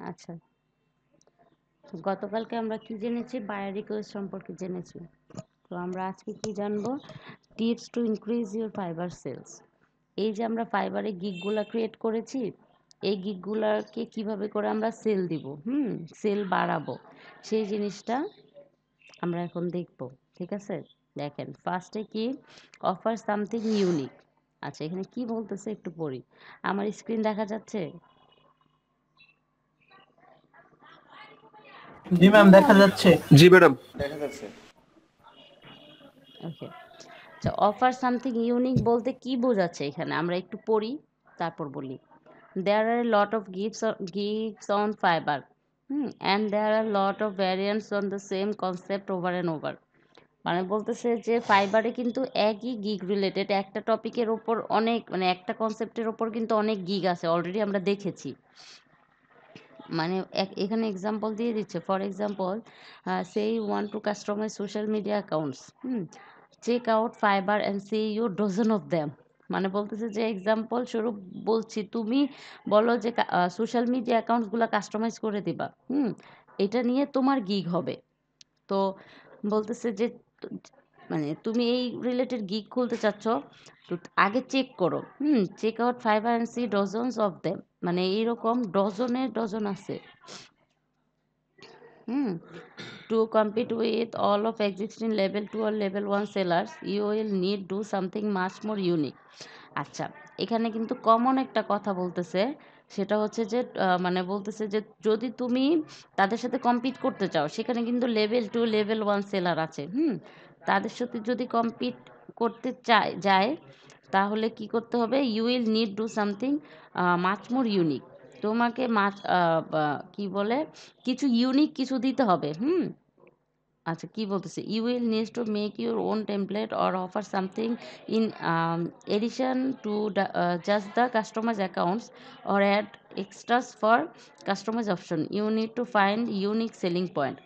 আচ্ছা, তো গতকালকে আমরা কি জেনেছি? বায়ার রিকোয়েস্ট সম্পর্কে জেনেছি। তো আমরা আজকে কি জানবো? Tips to increase your Fiverr sales. এই যে আমরা ফাইবারে গিগগুলা ক্রিয়েট করেছি, এই গিগগুলাকে কিভাবে করে আমরা সেল দিব, সেল বাড়াবো, সেই জিনিসটা আমরা এখন দেখব। ঠিক আছে, দেখেন ফার্স্টে কি, অফার সামথিং ইউনিক। আচ্ছা, এখানে কি বলতেছে একটু পড়ি। আমার স্ক্রিন দেখা যাচ্ছে? জি ম্যাম, দেখা যাচ্ছে। জি ম্যাডাম। দেখা যাচ্ছে। ওকে, আচ্ছা, অফার সামথিং ইউনিক বলতে কি বোঝাচ্ছে এখানে, আমরা একটু পড়ি তারপর বলি। There are lot of gifts on Fiverr, and there are lot of variants on the same concept over and over. মানে বলতেছে যে ফাইবারে কিন্তু একই গিগ রিলেটেড একটা টপিকের ওপর অনেক, মানে একটা কনসেপ্টের ওপর কিন্তু অনেক গিগ আছে, অলরেডি আমরা দেখেছি। মানে এখানে এক্সাম্পল দিয়ে দিচ্ছে, for example say you want to customize social media accounts, check out Fiverr and see you dozen of them. মানে বলতেছে যে এক্সাম্পল স্বরূপ বলছি, তুমি বলো যে সোশ্যাল মিডিয়া অ্যাকাউন্টসগুলো কাস্টমাইজ করে দিবা, এটা নিয়ে তোমার গিগ হবে। তো বলতেছে যে মানে তুমি এই রিলেটেড গিগ খুলতে চাচ্ছ, তো আগে চেক করো, check out Fiverr and see dozens of them. মানে এইরকম ডজনের ডজন আছে, হুম to compete with all of existing level 2 or level 1 sellers, you will need do something much more unique. আচ্ছা, এখানে কিন্তু কমন একটা কথা বলতেছে, সেটা হচ্ছে যে মানে বলতেছে যে যদি তুমি তাদের সাথে কম্পিট করতে চাও, সেখানে কিন্তু লেভেল 2 লেভেল 1 সেলার আছে, তাদের সাথে যদি কম্পিট করতে যায়, তাহলে কি করতে হবে? You will need do something much more unique. তোমাকে কি বলে, কিছু ইউনিক কিছু দিতে হবে, আচ্ছা, কি বলতেছে? You will need to make your own template or offer something in addition to just the customize accounts or add extras for customize option. You need to find unique selling point.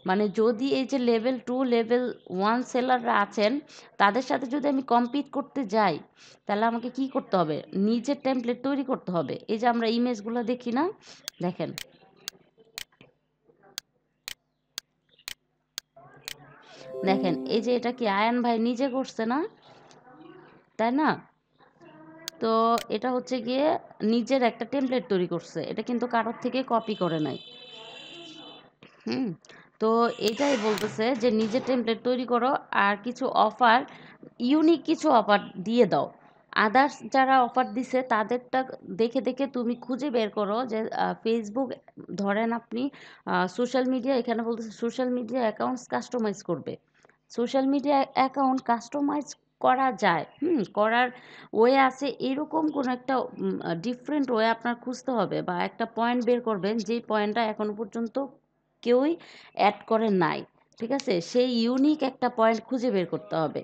মানে যদি এই যে level 2 level 1 সেলাররা আছেন, তাদের সাথে যদি আমি compete করতে যাই, তাহলে আমাকে কি করতে হবে? নিজের টেমপ্লেট তৈরি করতে হবে। এই যে আমরা ইমেজগুলো দেখি না, দেখেন, দেখেন এই যে এটা কি আয়ান ভাই নিজে করছে না, তাই না? তো এটা হচ্ছে গিয়ে নিজের একটা টেমপ্লেট তৈরি করছে, এটা কিন্তু কারোর থেকে কপি করে নাই। হুম তো এটাই বলতেছে যে নিজের টেমপ্লেট তৈরি করো, আর কিছু অফার, ইউনিক কিছু অফার দিয়ে দাও। আদার্স যারা অফার দিছে তাদেরটা দেখে দেখে তুমি খুঁজে বের করো যে ফেসবুক, ধরেন আপনি সোশ্যাল মিডিয়া, এখানে বলতেছে সোশ্যাল মিডিয়া অ্যাকাউন্টস কাস্টমাইজ করবে। সোশ্যাল মিডিয়া অ্যাকাউন্ট কাস্টমাইজ করা যায়, করার ওয়ে আছে, এরকম কোনো একটা ডিফারেন্ট ওয়ে আপনার খুঁজতে হবে, বা একটা পয়েন্ট বের করবেন যেই পয়েন্টটা এখনো পর্যন্ত কেউই অ্যাড করে নাই। ঠিক আছে, সেই ইউনিক একটা পয়েন্ট খুঁজে বের করতে হবে।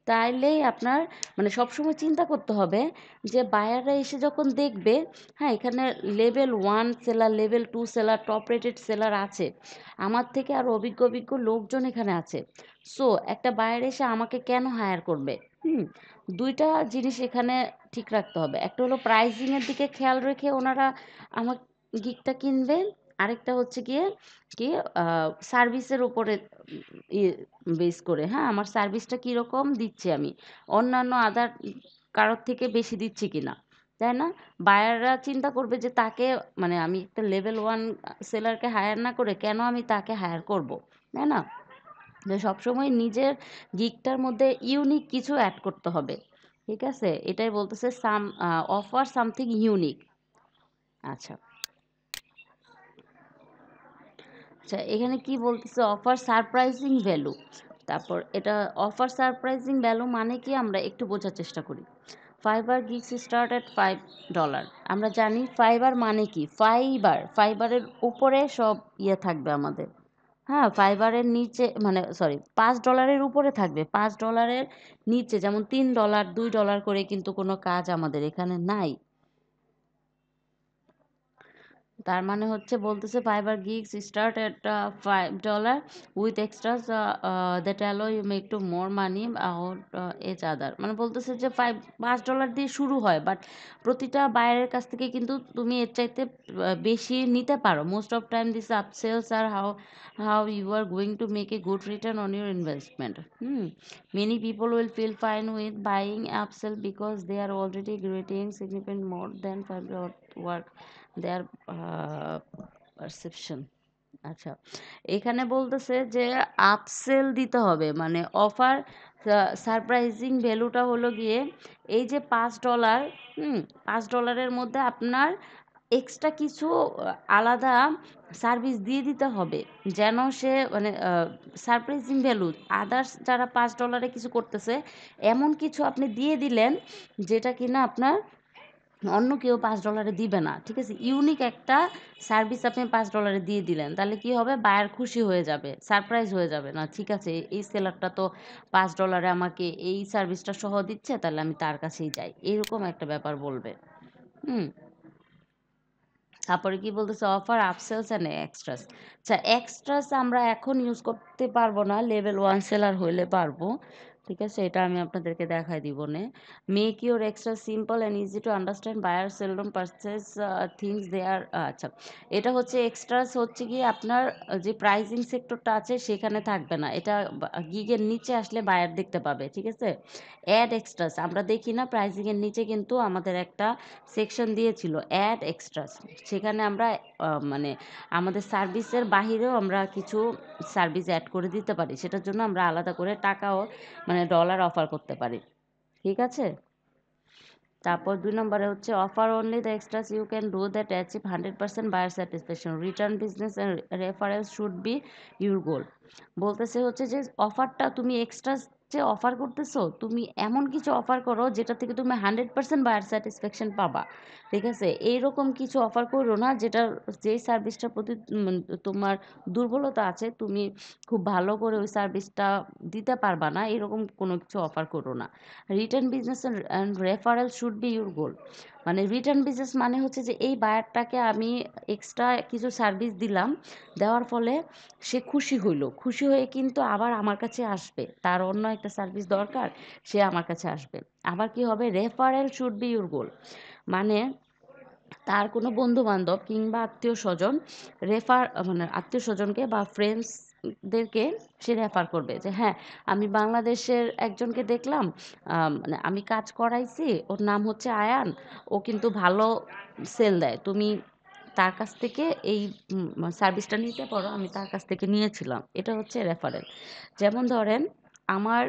তাইলেই আপনার, মানে সবসময় চিন্তা করতে হবে যে বায়াররা এসে যখন দেখবে, হ্যাঁ এখানে level 1 seller, level 2 seller, top rated seller আছে, আমার থেকে আরও অভিজ্ঞ অভিজ্ঞ লোকজন এখানে আছে। সো একটা বায়ার এসে আমাকে কেন হায়ার করবে? দুইটা জিনিস এখানে ঠিক রাখতে হবে। একটা হলো প্রাইসিংয়ের দিকে খেয়াল রেখে ওনারা আমার গিকটা কিনবে, আরেকটা হচ্ছে গিয়ে কি সার্ভিসের উপরে বেস করে, হ্যাঁ আমার সার্ভিসটা কীরকম দিচ্ছি, আমি অন্যান্য আদার কারোর থেকে বেশি দিচ্ছি কিনা, তাই না? বায়াররা চিন্তা করবে যে তাকে, মানে আমি একটা লেভেল 1 সেলারকে হায়ার না করে কেন আমি তাকে হায়ার করব, তাই না? যে সবসময় নিজের গিকটার মধ্যে ইউনিক কিছু অ্যাড করতে হবে। ঠিক আছে, এটাই বলতেছে অফার সামথিং ইউনিক। আচ্ছা, আচ্ছা, এখানে কি বলতেছে? Offer surprising value. তারপর এটা অফার সারপ্রাইজিং ভ্যালু মানে কি, আমরা একটু বোঝার চেষ্টা করি। Fibre gigs start at $5। আমরা জানি ফাইবার মানে কি, ফাইবারের উপরে সব ইয়ে থাকবে আমাদের। হ্যাঁ, ফাইবারের নিচে, মানে সরি, $5 উপরে থাকবে, $5 নিচে, যেমন $3 $2 করে কিন্তু কোনো কাজ আমাদের এখানে নাই। তার মানে হচ্ছে বলতেছে Fiverr gigs start at $5 with extras that allow you make to more money out each other, মানে বলতেছে যে $5 দিয়ে শুরু হয়, বাট প্রতিটা বায়ারের কাছ থেকে কিন্তু তুমি এর চাইতে বেশি নিতে পারো। Most of time this upsells are how you are going to make a good return on your investment. Many people will feel fine with buying upsell because they are already getting significant more than $5 there perception. আচ্ছা, এখানে বলতেছে যে upsell দিতে হবে, মানে offer surprising ভ্যালুটা হলো গিয়ে এই যে $5, $5 মধ্যে আপনার এক্সট্রা কিছু আলাদা সার্ভিস দিয়ে দিতে হবে, যেন সে মানে সারপ্রাইজিং ভ্যালু আদার্স যারা $5 কিছু করতেছে এমন কিছু আপনি দিয়ে দিলেন যেটা কিনা আপনার অন্য কেউ $5 দিবে না। ঠিক আছে, ইউনিক একটা সার্ভিস আপনি $5 দিয়ে দিলেন, তাহলে কি হবে, বায়ার খুশি হয়ে যাবে, সারপ্রাইজ হয়ে যাবে, না ঠিক আছে এই সেলারটা তো $5 আমাকে এই সার্ভিসটা সহ দিচ্ছে, তাহলে আমি তার কাছেই যাই, এরকম একটা ব্যাপার বলবে। হুম তারপরে কি বলতেছে, অফার আপসেলস অ্যান্ড এক্সট্রাস। আচ্ছা, এক্সট্রাস আমরা এখন ইউজ করতে পারবো না, লেভেল 1 সেলার হইলে পারবো। ঠিক আছে, এটা আমি আপনাদেরকে দেখাই দিব নে। Make your extra simple and easy to understand, buyer seldom purchase things they are. আচ্ছা, এটা হচ্ছে এক্সট্রাস হচ্ছে কি আপনার যে প্রাইজিং সেক্টরটা আছে সেখানে থাকবে না, এটা গিগের নিচে আসলে বায়ার দেখতে পাবে। ঠিক আছে, অ্যাড এক্সট্রাস আমরা দেখি না, প্রাইজিংয়ের নিচে কিন্তু আমাদের একটা সেকশন দিয়েছিল অ্যাড এক্সট্রাস, সেখানে আমরা মানে আমাদের সার্ভিসের বাহিরেও আমরা কিছু সার্ভিস অ্যাড করে দিতে পারি, সেটার জন্য আমরা আলাদা করে টাকাও মানে ডলার অফার করতে পারি। ঠিক আছে, তারপর 2 নম্বরে হচ্ছে offer only the extras you can do that achieve 100% buyer satisfaction, return business and reference should be your goal. বলতেছে হচ্ছে যে অফারটা তুমি এক্সট্রা যে অফার করতেছো, তুমি এমন কিছু অফার করো যেটা থেকে তুমি 100% বায়ার স্যাটিসফ্যাকশন পাবা। ঠিক আছে, এইরকম কিছু অফার করো না যেটা, যেই সার্ভিসটার প্রতি তোমার দুর্বলতা আছে, তুমি খুব ভালো করে ওই সার্ভিসটা দিতে পারবা না, এরকম কোনো কিছু অফার করো না। Return business and referral should be your গোল, মানে রিটার্ন বিজনেস মানে হচ্ছে যে এই বায়ারটাকে আমি এক্সট্রা কিছু সার্ভিস দিলাম, দেওয়ার ফলে সে খুশি হইলো, খুশি হয়ে কিন্তু আবার আমার কাছে আসবে, তার অন্য একটা সার্ভিস দরকার, সে আমার কাছে আসবে। আবার কি হবে, রেফারেল শুড বি ইউর গোল, মানে তার কোনো বন্ধু বান্ধব কিংবা আত্মীয় স্বজন মানে আত্মীয় স্বজনকে বা ফ্রেন্ডসদেরকে সে রেফার করবে যে হ্যাঁ, আমি বাংলাদেশের একজনকে দেখলাম, মানে আমি কাজ করাইছি, ওর নাম হচ্ছে আয়ান, ও কিন্তু ভালো সেল দেয়, তুমি তার কাছ থেকে এই সার্ভিসটা নিতে পারো, আমি তার কাছ থেকে নিয়েছিলাম, এটা হচ্ছে রেফারেল। যেমন ধরেন আমার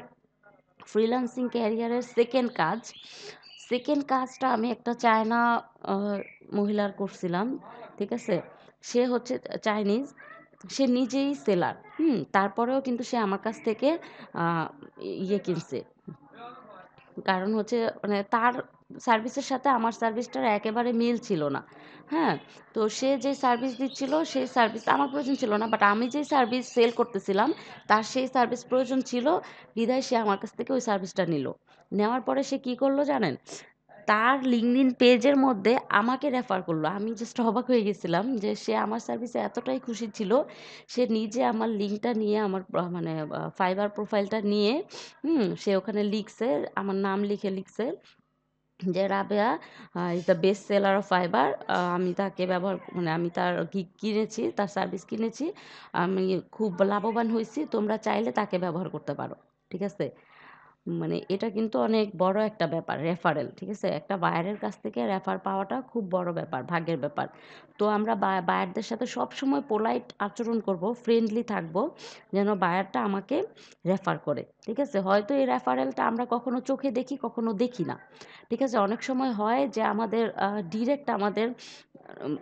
ফ্রিল্যান্সিং ক্যারিয়ারের সেকেন্ড কাজটা আমি একটা চায়না আহ, মহিলার করছিলাম। ঠিক আছে, সে হচ্ছে চাইনিজ, সে নিজেই সেলার, তারপরেও কিন্তু সে আমার কাছ থেকে আহ, ইয়ে কিনছে, কারণ হচ্ছে মানে তার সার্ভিসের সাথে আমার সার্ভিসটার একেবারে মিল ছিল না। হ্যাঁ, তো সে যে সার্ভিস দিচ্ছিল সেই সার্ভিস আমার প্রয়োজন ছিল না, বাট আমি যে সার্ভিস সেল করতেছিলাম তার সেই সার্ভিস প্রয়োজন ছিল, বিধায় সে আমার কাছ থেকে ওই সার্ভিসটা নিল। নেওয়ার পরে সে কি করলো জানেন, তার লিঙ্কডইন পেজের মধ্যে আমাকে রেফার করলো। আমি জাস্ট অবাক হয়ে গেছিলাম যে সে আমার সার্ভিসে এতটাই খুশি ছিল, সে নিজে আমার লিঙ্কটা নিয়ে আমার মানে ফাইবার প্রোফাইলটা নিয়ে সে ওখানে লিখছে, আমার নাম লিখে লিখছে যে Rabeya is the best seller of fibre, আমি তাকে ব্যবহার মানে আমি তার কিনেছি, তার সার্ভিস কিনেছি, আমি খুব লাভবান হয়েছি, তোমরা চাইলে তাকে ব্যবহার করতে পারো। ঠিক আছে, মানে এটা কিন্তু অনেক বড় একটা ব্যাপার রেফারেল। ঠিক আছে, একটা বায়ারের কাছ থেকে রেফার পাওয়াটা খুব বড় ব্যাপার, ভাগ্যের ব্যাপার। তো আমরা বায়ারদের সাথে সব সময় পোলাইট আচরণ করব, ফ্রেন্ডলি থাকব, যেন বায়ারটা আমাকে রেফার করে। ঠিক আছে, হয়তো এই রেফারেলটা আমরা কখনো চোখে দেখি, কখনো দেখি না। ঠিক আছে, অনেক সময় হয় যে আমাদের ডিরেক্ট আমাদের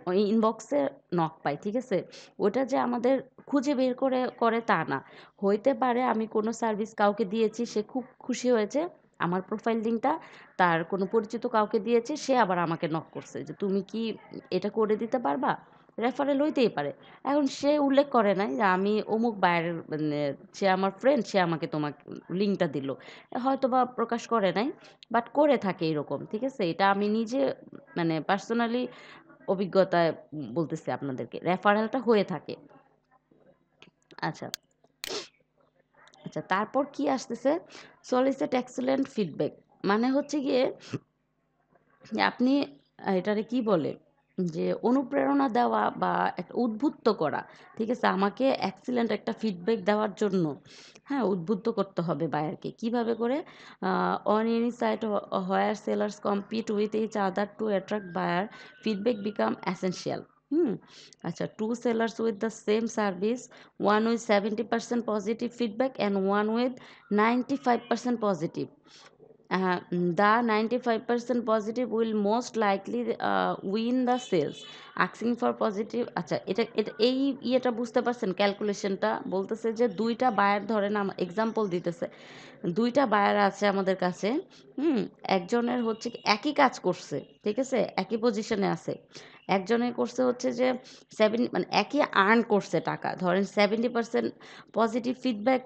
ওই ইনবক্সে নক পাই। ঠিক আছে, ওটা যে আমাদের খুঁজে বের করে করে তা না, হইতে পারে আমি কোনো সার্ভিস কাউকে দিয়েছি, সে খুব খুশি হয়েছে, আমার প্রোফাইল লিঙ্কটা তার কোনো পরিচিত কাউকে দিয়েছে, সে আবার আমাকে নক করছে যে তুমি কি এটা করে দিতে পারবা, রেফারেল হইতেই পারে। এখন সে উল্লেখ করে নাই যে আমি অমুক বায়ের মানে সে আমার ফ্রেন্ড, সে আমাকে তোমার লিঙ্কটা দিল, হয়তো বা প্রকাশ করে নাই, বাট করে থাকে এরকম। ঠিক আছে, এটা আমি নিজে মানে পার্সোনালি অভিজ্ঞতায় বলতেছি আপনাদেরকে, রেফারেলটা হয়ে থাকে। আচ্ছা, আচ্ছা, তারপর কি আসতেছে? সলিসিট এক্সেলেন্ট ফিডব্যাক, মানে হচ্ছে গিয়ে যে আপনি এটারে কি বলে? যে অনুপ্রেরণা দেওয়া বা একটা উদ্বুদ্ধ করা। ঠিক আছে? আমাকে এক্সিলেন্ট একটা ফিডব্যাক দেওয়ার জন্য, হ্যাঁ? উদ্বুদ্ধ করতে হবে বায়ারকে। কিভাবে করে? On any site where sellers compete with each other to attract buyer, feedback become essential. Hmm? আচ্ছা, 2 sellers with the same service, one with 70% positive feedback and one with 95% positive. The 95% positive will most likely win the sales. Asking for positive, আচ্ছা, এটা এটা এই ইয়েটা বুঝতে পারছেন? ক্যালকুলেশনটা বলতেছে যে দুইটা বায়ার, ধরেন এক্সাম্পল দিতেছে, দুইটা বায়ার আছে আমাদের কাছে। হুম? একজনের হচ্ছে একই কাজ করছে, ঠিক আছে, একই পজিশনে আছে। একজনের করছে হচ্ছে যে মানে একই আর্ন করছে টাকা, ধরেন 70% পজিটিভ ফিডব্যাক,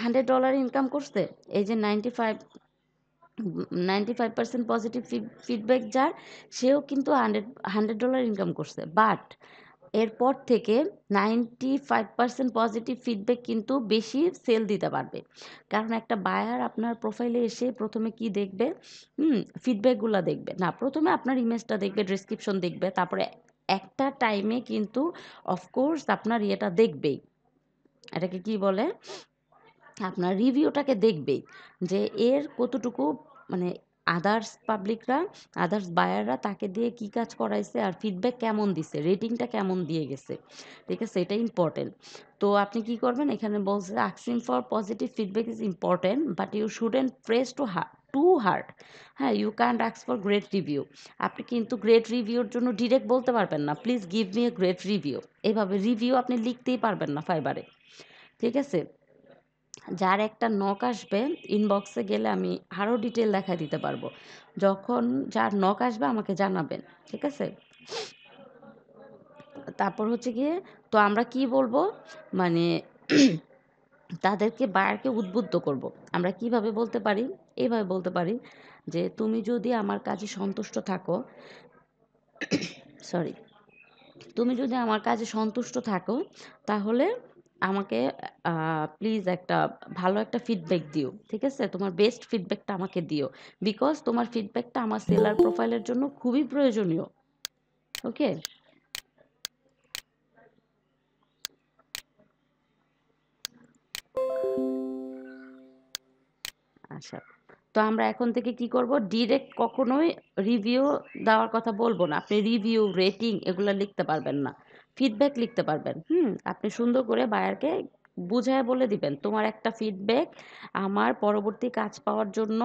$100 ইনকাম করছে। এই যে 95% পজিটিভ ফিডব্যাক যার, সেও কিন্তু $100 ইনকাম করছে। বাট এরপর থেকে 95% পজিটিভ ফিডব্যাক কিন্তু বেশি সেল দিতে পারবে। কারণ একটা বায়ার আপনার প্রোফাইলে এসে প্রথমে কি দেখবে? ফিডব্যাকগুলো দেখবে না, প্রথমে আপনার ইমেজটা দেখবে, ডেসক্রিপশন দেখবে, তারপরে একটা টাইমে কিন্তু অফকোর্স আপনার ইয়েটা দেখবেই, এটাকে কি বলে, আপনার রিভিউটাকে দেখবেই, যে এর কতটুকু, মানে আদার্স পাবলিকরা, আদার্স বায়াররা তাকে দিয়ে কি কাজ করাইছে আর ফিডব্যাক কেমন দিছে, রেটিংটা কেমন দিয়ে গেছে। ঠিক আছে? এটা ইম্পর্টেন্ট। তো আপনি কি করবেন? এখানে বলছে asking for positive feedback is important, but you shouldn't press too hard. হ্যাঁ, you can't ask for great review. আপনি কিন্তু গ্রেট রিভিউর জন্য ডিরেক্ট বলতে পারবেন না, please give me a great review. এভাবে রিভিউ আপনি লিখতেই পারবেন না ফাইবারে। ঠিক আছে? যার একটা নক আসবে, ইনবক্সে গেলে আমি আরও ডিটেল দেখাই দিতে পারবো। যখন যার নক আসবে আমাকে জানাবেন। ঠিক আছে? তারপর হচ্ছে গিয়ে, তো আমরা কি বলবো? মানে তাদেরকে, বায়ারকে উদ্বুদ্ধ করব। আমরা কিভাবে বলতে পারি? এইভাবে বলতে পারি যে, তুমি যদি আমার কাজে সন্তুষ্ট থাকো, সরি, তুমি যদি আমার কাজে সন্তুষ্ট থাকো, তাহলে আমাকে প্লিজ একটা ভালো একটা ফিডব্যাক দিও। ঠিক আছে? তোমার বেস্ট ফিডব্যাকটা আমাকে দিও। বিকজ তোমার ফিডব্যাকটা আমার সেলার প্রোফাইলের জন্য খুবই প্রয়োজনীয়। ওকে? আচ্ছা। তো আমরা এখন থেকে কি করব? ডিরেক্ট কখনোই রিভিউ দেওয়ার কথা বলবো না। আপনি রিভিউ, রেটিং এগুলা লিখতে পারবেন না। ফিডব্যাক লিখতে পারবেন। আপনি সুন্দর করে বায়ারকে বুঝায় বলে দিবেন, তোমার একটা ফিডব্যাক আমার পরবর্তী কাজ পাওয়ার জন্য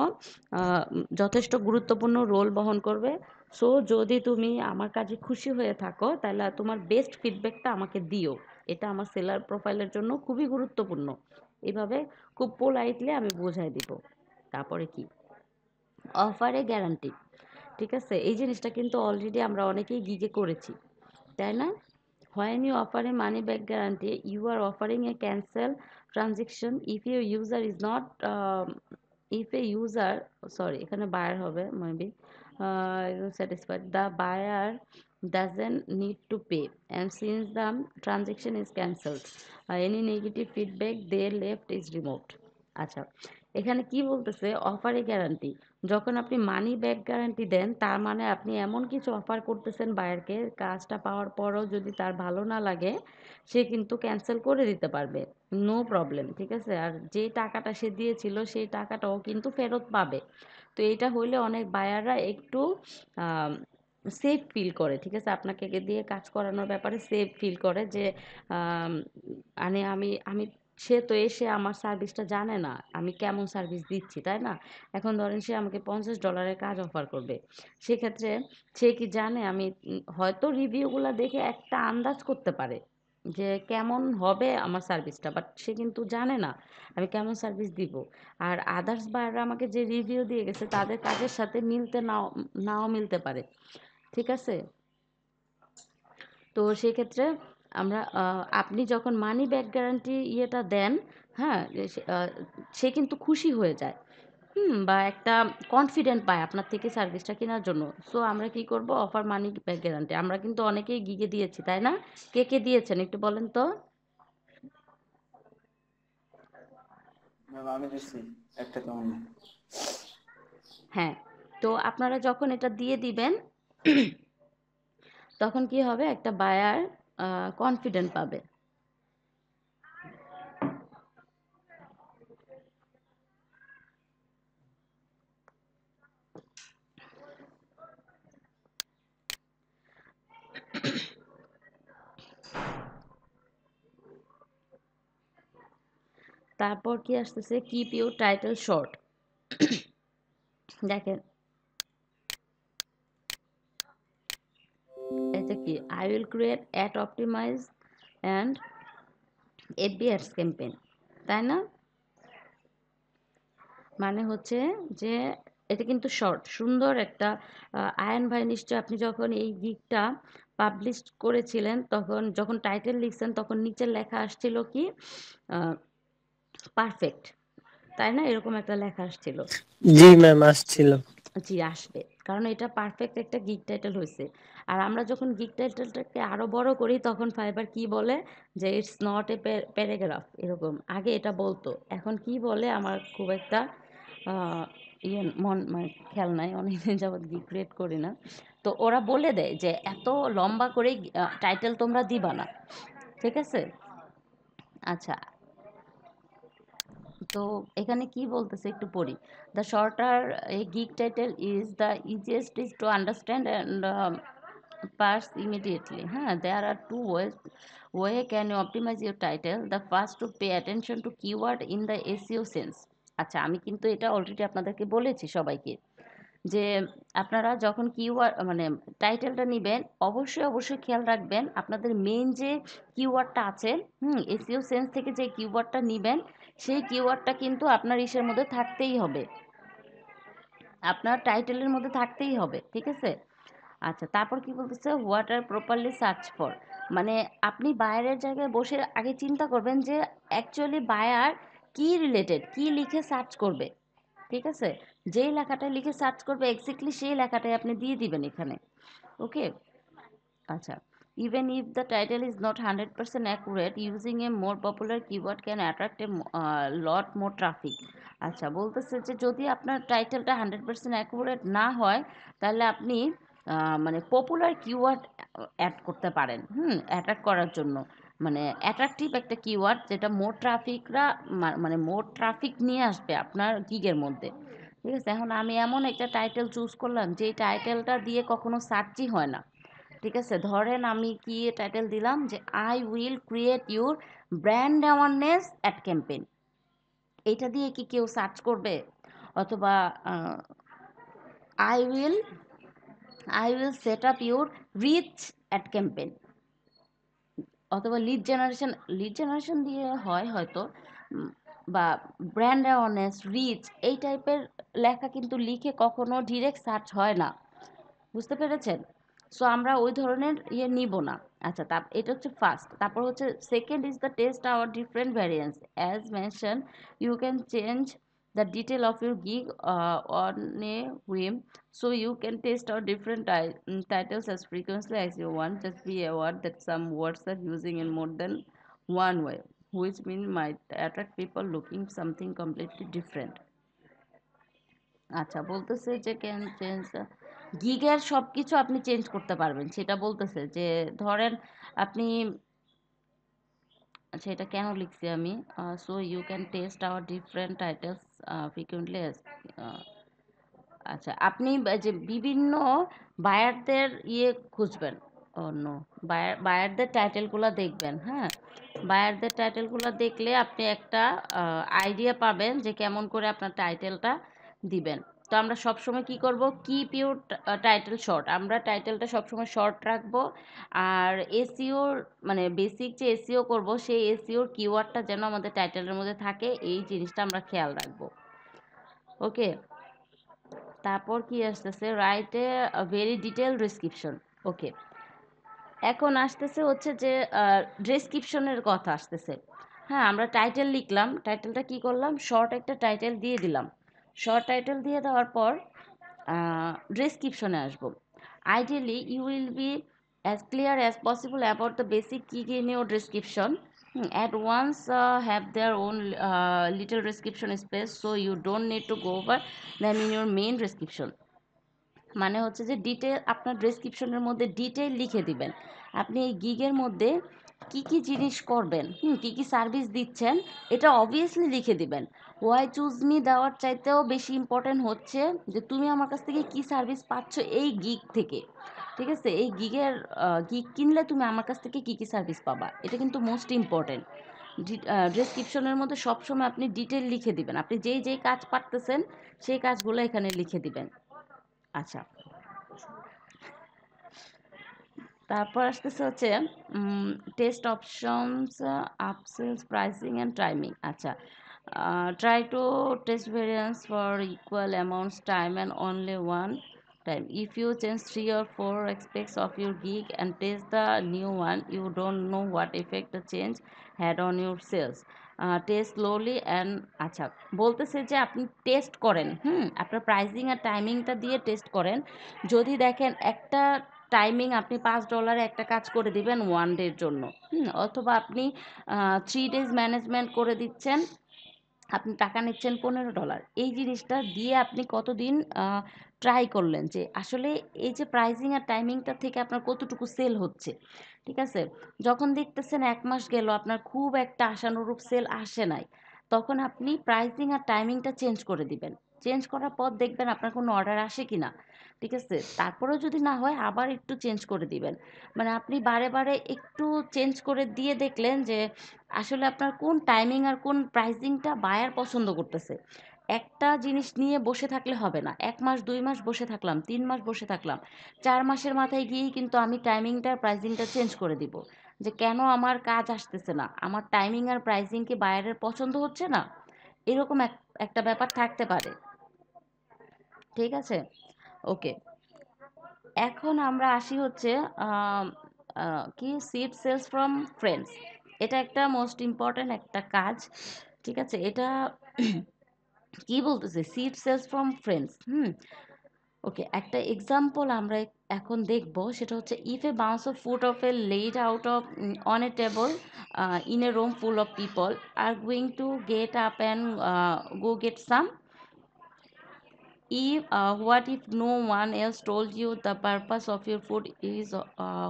যথেষ্ট গুরুত্বপূর্ণ রোল বহন করবে। সো যদি তুমি আমার কাজে খুশি হয়ে থাকো, তাহলে তোমার বেস্ট ফিডব্যাকটা আমাকে দিও। এটা আমার সেলার প্রোফাইলের জন্য খুবই গুরুত্বপূর্ণ। এভাবে খুব পোলাইটলি আমি বুঝাই দিব। তারপরে কি? অফারে গ্যারান্টি। ঠিক আছে? এই জিনিসটা কিন্তু অলরেডি আমরা অনেকেই গিগে করেছি, তাই না? When you offer a money back guarantee, you are offering a cancel transaction if your user is not if a user, sorry, এখানে buyer হবে maybe, satisfied, the buyer doesn't need to pay, and since the transaction is cancelled, any negative feedback they left is removed. আচ্ছা, এখানে কি বলতেছে? অফারে guarantee. যখন আপনি money back guarantee দেন, তার মানে আপনি এমন কিছু অফার করতেছেন বায়ারকে, কাজটা পাওয়ার পরও যদি তার ভালো না লাগে, সে কিন্তু ক্যান্সেল করে দিতে পারবে। No problem. ঠিক আছে? আর যে টাকাটা সে দিয়েছিল, সেই টাকাটাও কিন্তু ফেরত পাবে। তো এটা হইলে অনেক বায়াররা একটু সেফ ফিল করে। ঠিক আছে? আপনাকে দিয়ে কাজ করানোর ব্যাপারে সেফ ফিল করে, যে আম মানে আমি আমি সে তো এসে আমার সার্ভিসটা জানে না, আমি কেমন সার্ভিস দিচ্ছি, তাই না? এখন ধরেন সে আমাকে $50 কাজ অফার করবে। সেক্ষেত্রে সে কি জানে আমি, হয়তো রিভিউগুলা দেখে একটা আন্দাজ করতে পারে যে কেমন হবে আমার সার্ভিসটা, বাট সে কিন্তু জানে না আমি কেমন সার্ভিস দিব। আর আদার্স বায়াররা আমাকে যে রিভিউ দিয়ে গেছে, তাদের কাজের সাথে মিলতে নাও নাও মিলতে পারে। ঠিক আছে? তো সেক্ষেত্রে আমরা, আপনি যখন মানি ব্যাক গ্যারান্টি ইয়েটা দেন, হ্যাঁ, সে কিন্তু খুশি হয়ে যায়। বা একটা কনফিডেন্ট পায় আপনার থেকে সার্ভিসটা কেনার জন্য। সো আমরা কি করব, অফার মানি ব্যাক গ্যারান্টি আমরা কিন্তু অনেকেই গিগে দিয়েছি, তাই না? কে কে দিয়েছেন একটু বলেন তো। ম্যাম আমি দিচ্ছি একটা কেমন। হ্যাঁ, তো আপনারা যখন এটা দিয়ে দিবেন তখন কি হবে, একটা বায়ার কনফিডেন্ট পাবে। তারপর কি আসতেছে, কিপ ইউর টাইটেল শর্ট। দেখেন এটা কি, I will create ad optimize and FB ads campaign, তাই না? মানে হচ্ছে যে এটা কিন্তু শর্ট সুন্দর একটা আয়ন ভাই নিশ্চয় আপনি যখন এই গিগটা পাবলিশ করেছিলেন তখন যখন টাইটেল লিখছেন তখন নিচের লেখা আসছিল কি পারফেক্ট, তাই না? এরকম একটা লেখা আসছিল। জি ম্যাম আসছিল। জি আসবে, কারণ এটা পারফেক্ট একটা গিগ টাইটেল হয়েছে। আর আমরা যখন গিগ টাইটেলটাকে আরো বড় করি তখন ফাইবার কি বলে যে ইটস নট এ প্যারাগ্রাফ, এরকম আগে এটা বলতো। এখন কি বলে আমার খুব একটা ইয়ে মানে খেয়াল নাই, অনেকদিন যাবৎ গিগ ক্রিয়েট করি না। তো ওরা বলে দেয় যে এত লম্বা করে টাইটেল তোমরা দিবা না, ঠিক আছে? আচ্ছা, তো এখানে কি বলতেছে একটু পড়ি। The shorter a gig title is the easiest is to understand and parse immediately. হ্যাঁ, there are two way can you optimize your title. The first to pay attention to keyword in the SEO sense. আচ্ছা, আমি কিন্তু এটা already আপনাদেরকে বলেছি সবাইকে যে আপনারা যখন কিওয়ার্ড মানে টাইটেলটা নিবেন অবশ্যই অবশ্যই খেয়াল রাখবেন আপনাদের মেইন যে কিওয়ার্ডটা আছে, এসইও সেন্স থেকে যে কিওয়ার্ডটা নিবেন সেই কিওয়ার্ডটা কিন্তু আপনার ইসের মধ্যে থাকতেই হবে, আপনার টাইটেলের মধ্যে থাকতেই হবে, ঠিক আছে? আচ্ছা, তারপর কি বলতেছে, what are properly search for. মানে আপনি বায়ারের জায়গায় বসে আগে চিন্তা করবেন যে অ্যাকচুয়ালি বায়ার কি রিলেটেড কি লিখে সার্চ করবে, ঠিক আছে? যেই লেখাটা লিখে সার্চ করবে এক্স্যাক্টলি সেই লেখাটাই আপনি দিয়ে দিবেন এখানে। ওকে, আচ্ছা, even if the title is not 100% accurate, using a more popular keyword can attract a lot more traffic. আচ্ছা, বলতেছে যে যদি আপনার টাইটেলটা 100% অ্যাকুরেট না হয় তাহলে আপনি মানে পপুলার কিওয়ার্ড অ্যাড করতে পারেন, অ্যাট্রাক্ট করার জন্য। মানে অ্যাট্রাকটিভ একটা কিওয়ার্ড যেটা মোর ট্রাফিকরা মানে মোর ট্রাফিক নিয়ে আসবে আপনার গিগের মধ্যে, ঠিক আছে? এখন আমি এমন একটা টাইটেল চুজ করলাম যে টাইটেলটা দিয়ে কখনো সার্চই হয় না, ঠিক আছে? ধরেন আমি কি টাইটেল দিলাম যে I will create your brand awareness ad campaign, এইটা দিয়ে কি কেউ সার্চ করবে? অথবা I will I will set up your rich ad campaign, অথবা লিড জেনারেশন দিয়ে হয় হয়তো, উম, বা ব্র্যান্ড অ্যাওয়ারনেস রিচ এই টাইপের লেখা কিন্তু লিখে কখনো ডিরেক্ট সার্চ হয় না, বুঝতে পেরেছেন? সো আমরা ওই ধরনের ইয়ে নিব না। আচ্ছা, এটা হচ্ছে ফার্স্ট। তারপর হচ্ছে second is the test our different variance as mention. You can change the detail of your gig on a whim, so you can test out different titles as frequently as you want. Just be aware that some words are using in more than one way, which means might attract people looking something completely different. আচ্ছা, বলতেছে যে can change গিগের সব কিছু আপনি change করতে পারবেন, সেটা বলতেছে যে ধরেন আপনি, আচ্ছা এটা কেন লিখছি আমি, so you can test our different titles frequently. আচ্ছা, আপনি যে বিভিন্ন বায়ারদের ইয়ে খুঁজবেন, অন্য বায়ারদের টাইটেলগুলো দেখবেন। হ্যাঁ, বায়ারদের টাইটেলগুলো দেখলে আপনি একটা আইডিয়া পাবেন যে কেমন করে আপনার টাইটেলটা দিবেন। তো আমরা সবসময় কি করব, কিপ ইউর টাইটেল শর্ট, আমরা টাইটেলটা সবসময় শর্ট রাখবো। আর এসইওর মানে বেসিক যে এসইও করব সেই এসইওর কিওয়ার্ডটা যেন আমাদের টাইটেলের মধ্যে থাকে এই জিনিসটা আমরা খেয়াল রাখবো। ওকে, তারপর কি আসতেছে, write a very detail description. Okay, এখন আসতেছে হচ্ছে যে ডেসক্রিপশনের কথা আসতেছে। হ্যাঁ, আমরা টাইটেল লিখলাম, টাইটেলটা কি করলাম, শর্ট একটা টাইটেল দিয়ে দিলাম। শর্ট টাইটেল দিয়ে দেওয়ার পর ডেসক্রিপশনে আসবো। Ideally, you will be as clear as possible about the basic key in your description. At once have their own little description space, so you don't need to go over them in your main description. মানে হচ্ছে যে detail আপনার ডেসক্রিপশনের মধ্যে detail লিখে দিবেন। আপনি এই গিগের মধ্যে কি কি জিনিস করবেন, কি কি সার্ভিস দিচ্ছেন, এটা অবভিয়াসলি লিখে দিবেন। ওয়াই চুজ মি দেওয়ার চাইতেও বেশি ইম্পর্টেন্ট হচ্ছে যে তুমি আমার কাছ থেকে কি সার্ভিস পাচ্ছ এই গিগ থেকে। ঠিক আছে, এই গিগ কিনলে তুমি আমার কাছ থেকে কি কি সার্ভিস পাবা, এটা কিন্তু মোস্ট ইম্পর্টেন্ট। ডেসক্রিপশনের মধ্যে সবসময় আপনি ডিটেল লিখে দিবেন, আপনি যেই যেই কাজ পারতেছেন সেই কাজগুলো এখানে লিখে দিবেন। আচ্ছা, তারপর আসতেছে হচ্ছে test options, upsells, pricing and timing. আচ্ছা, try to test variance for equal amounts time and only one time. If you change 3 or 4 aspects of your gig and test the new one, you don't know what effect the change had on your sales. Test slowly and আচ্ছা, বলতেছে যে আপনি test করেন, আপনার pricing আর টাইমিংটা দিয়ে test করেন। যদি দেখেন একটা টাইমিং আপনি $5 একটা কাজ করে দিবেন 1 ডের জন্য, অথবা আপনি 3 ডেজ ম্যানেজমেন্ট করে দিচ্ছেন, আপনি টাকা নিচ্ছেন $15, এই জিনিসটা দিয়ে আপনি কতদিন ট্রাই করলেন যে আসলে এই যে প্রাইসিং আর টাইমিংটা থেকে আপনার কতটুকু সেল হচ্ছে। ঠিক আছে, যখন দেখতেছেন 1 মাস গেল আপনার খুব একটা আশানুরূপ সেল আসে নাই, তখন আপনি প্রাইসিং আর টাইমিংটা চেঞ্জ করে দিবেন। চেঞ্জ করার পর দেখবেন আপনার কোনো অর্ডার আসে কি না। ঠিক আছে, তারপরেও যদি না হয় আবার একটু চেঞ্জ করে দিবেন। মানে আপনি বারে বারে একটু চেঞ্জ করে দিয়ে দেখলেন যে আসলে আপনার কোন টাইমিং আর কোন প্রাইসিংটা বায়ার পছন্দ করতেছে। একটা জিনিস নিয়ে বসে থাকলে হবে না, 1 মাস 2 মাস বসে থাকলাম, 3 মাস বসে থাকলাম, 4 মাসের মাথায় গিয়েই কিন্তু আমি টাইমিংটা প্রাইসিংটা চেঞ্জ করে দিব। যে কেন আমার কাজ আসতেছে না, আমার টাইমিং আর প্রাইসিং কি বায়ারের পছন্দ হচ্ছে না, এরকম একটা ব্যাপার থাকতে পারে। ঠিক আছে, ওকে। এখন আমরা আসি হচ্ছে কি সিড সেলস ফ্রম ফ্রেন্ডস। এটা একটা মোস্ট ইম্পর্ট্যান্ট একটা কাজ। ঠিক আছে, এটা কি বলতেছে, seed sales from friends. Okay, একটা এক্সাম্পল আমরা এখন দেখব, সেটা হচ্ছে if a bounce of food of a led out of on a table in a room full of people are going to get up and go get some. If what if no one else told you the purpose of your food is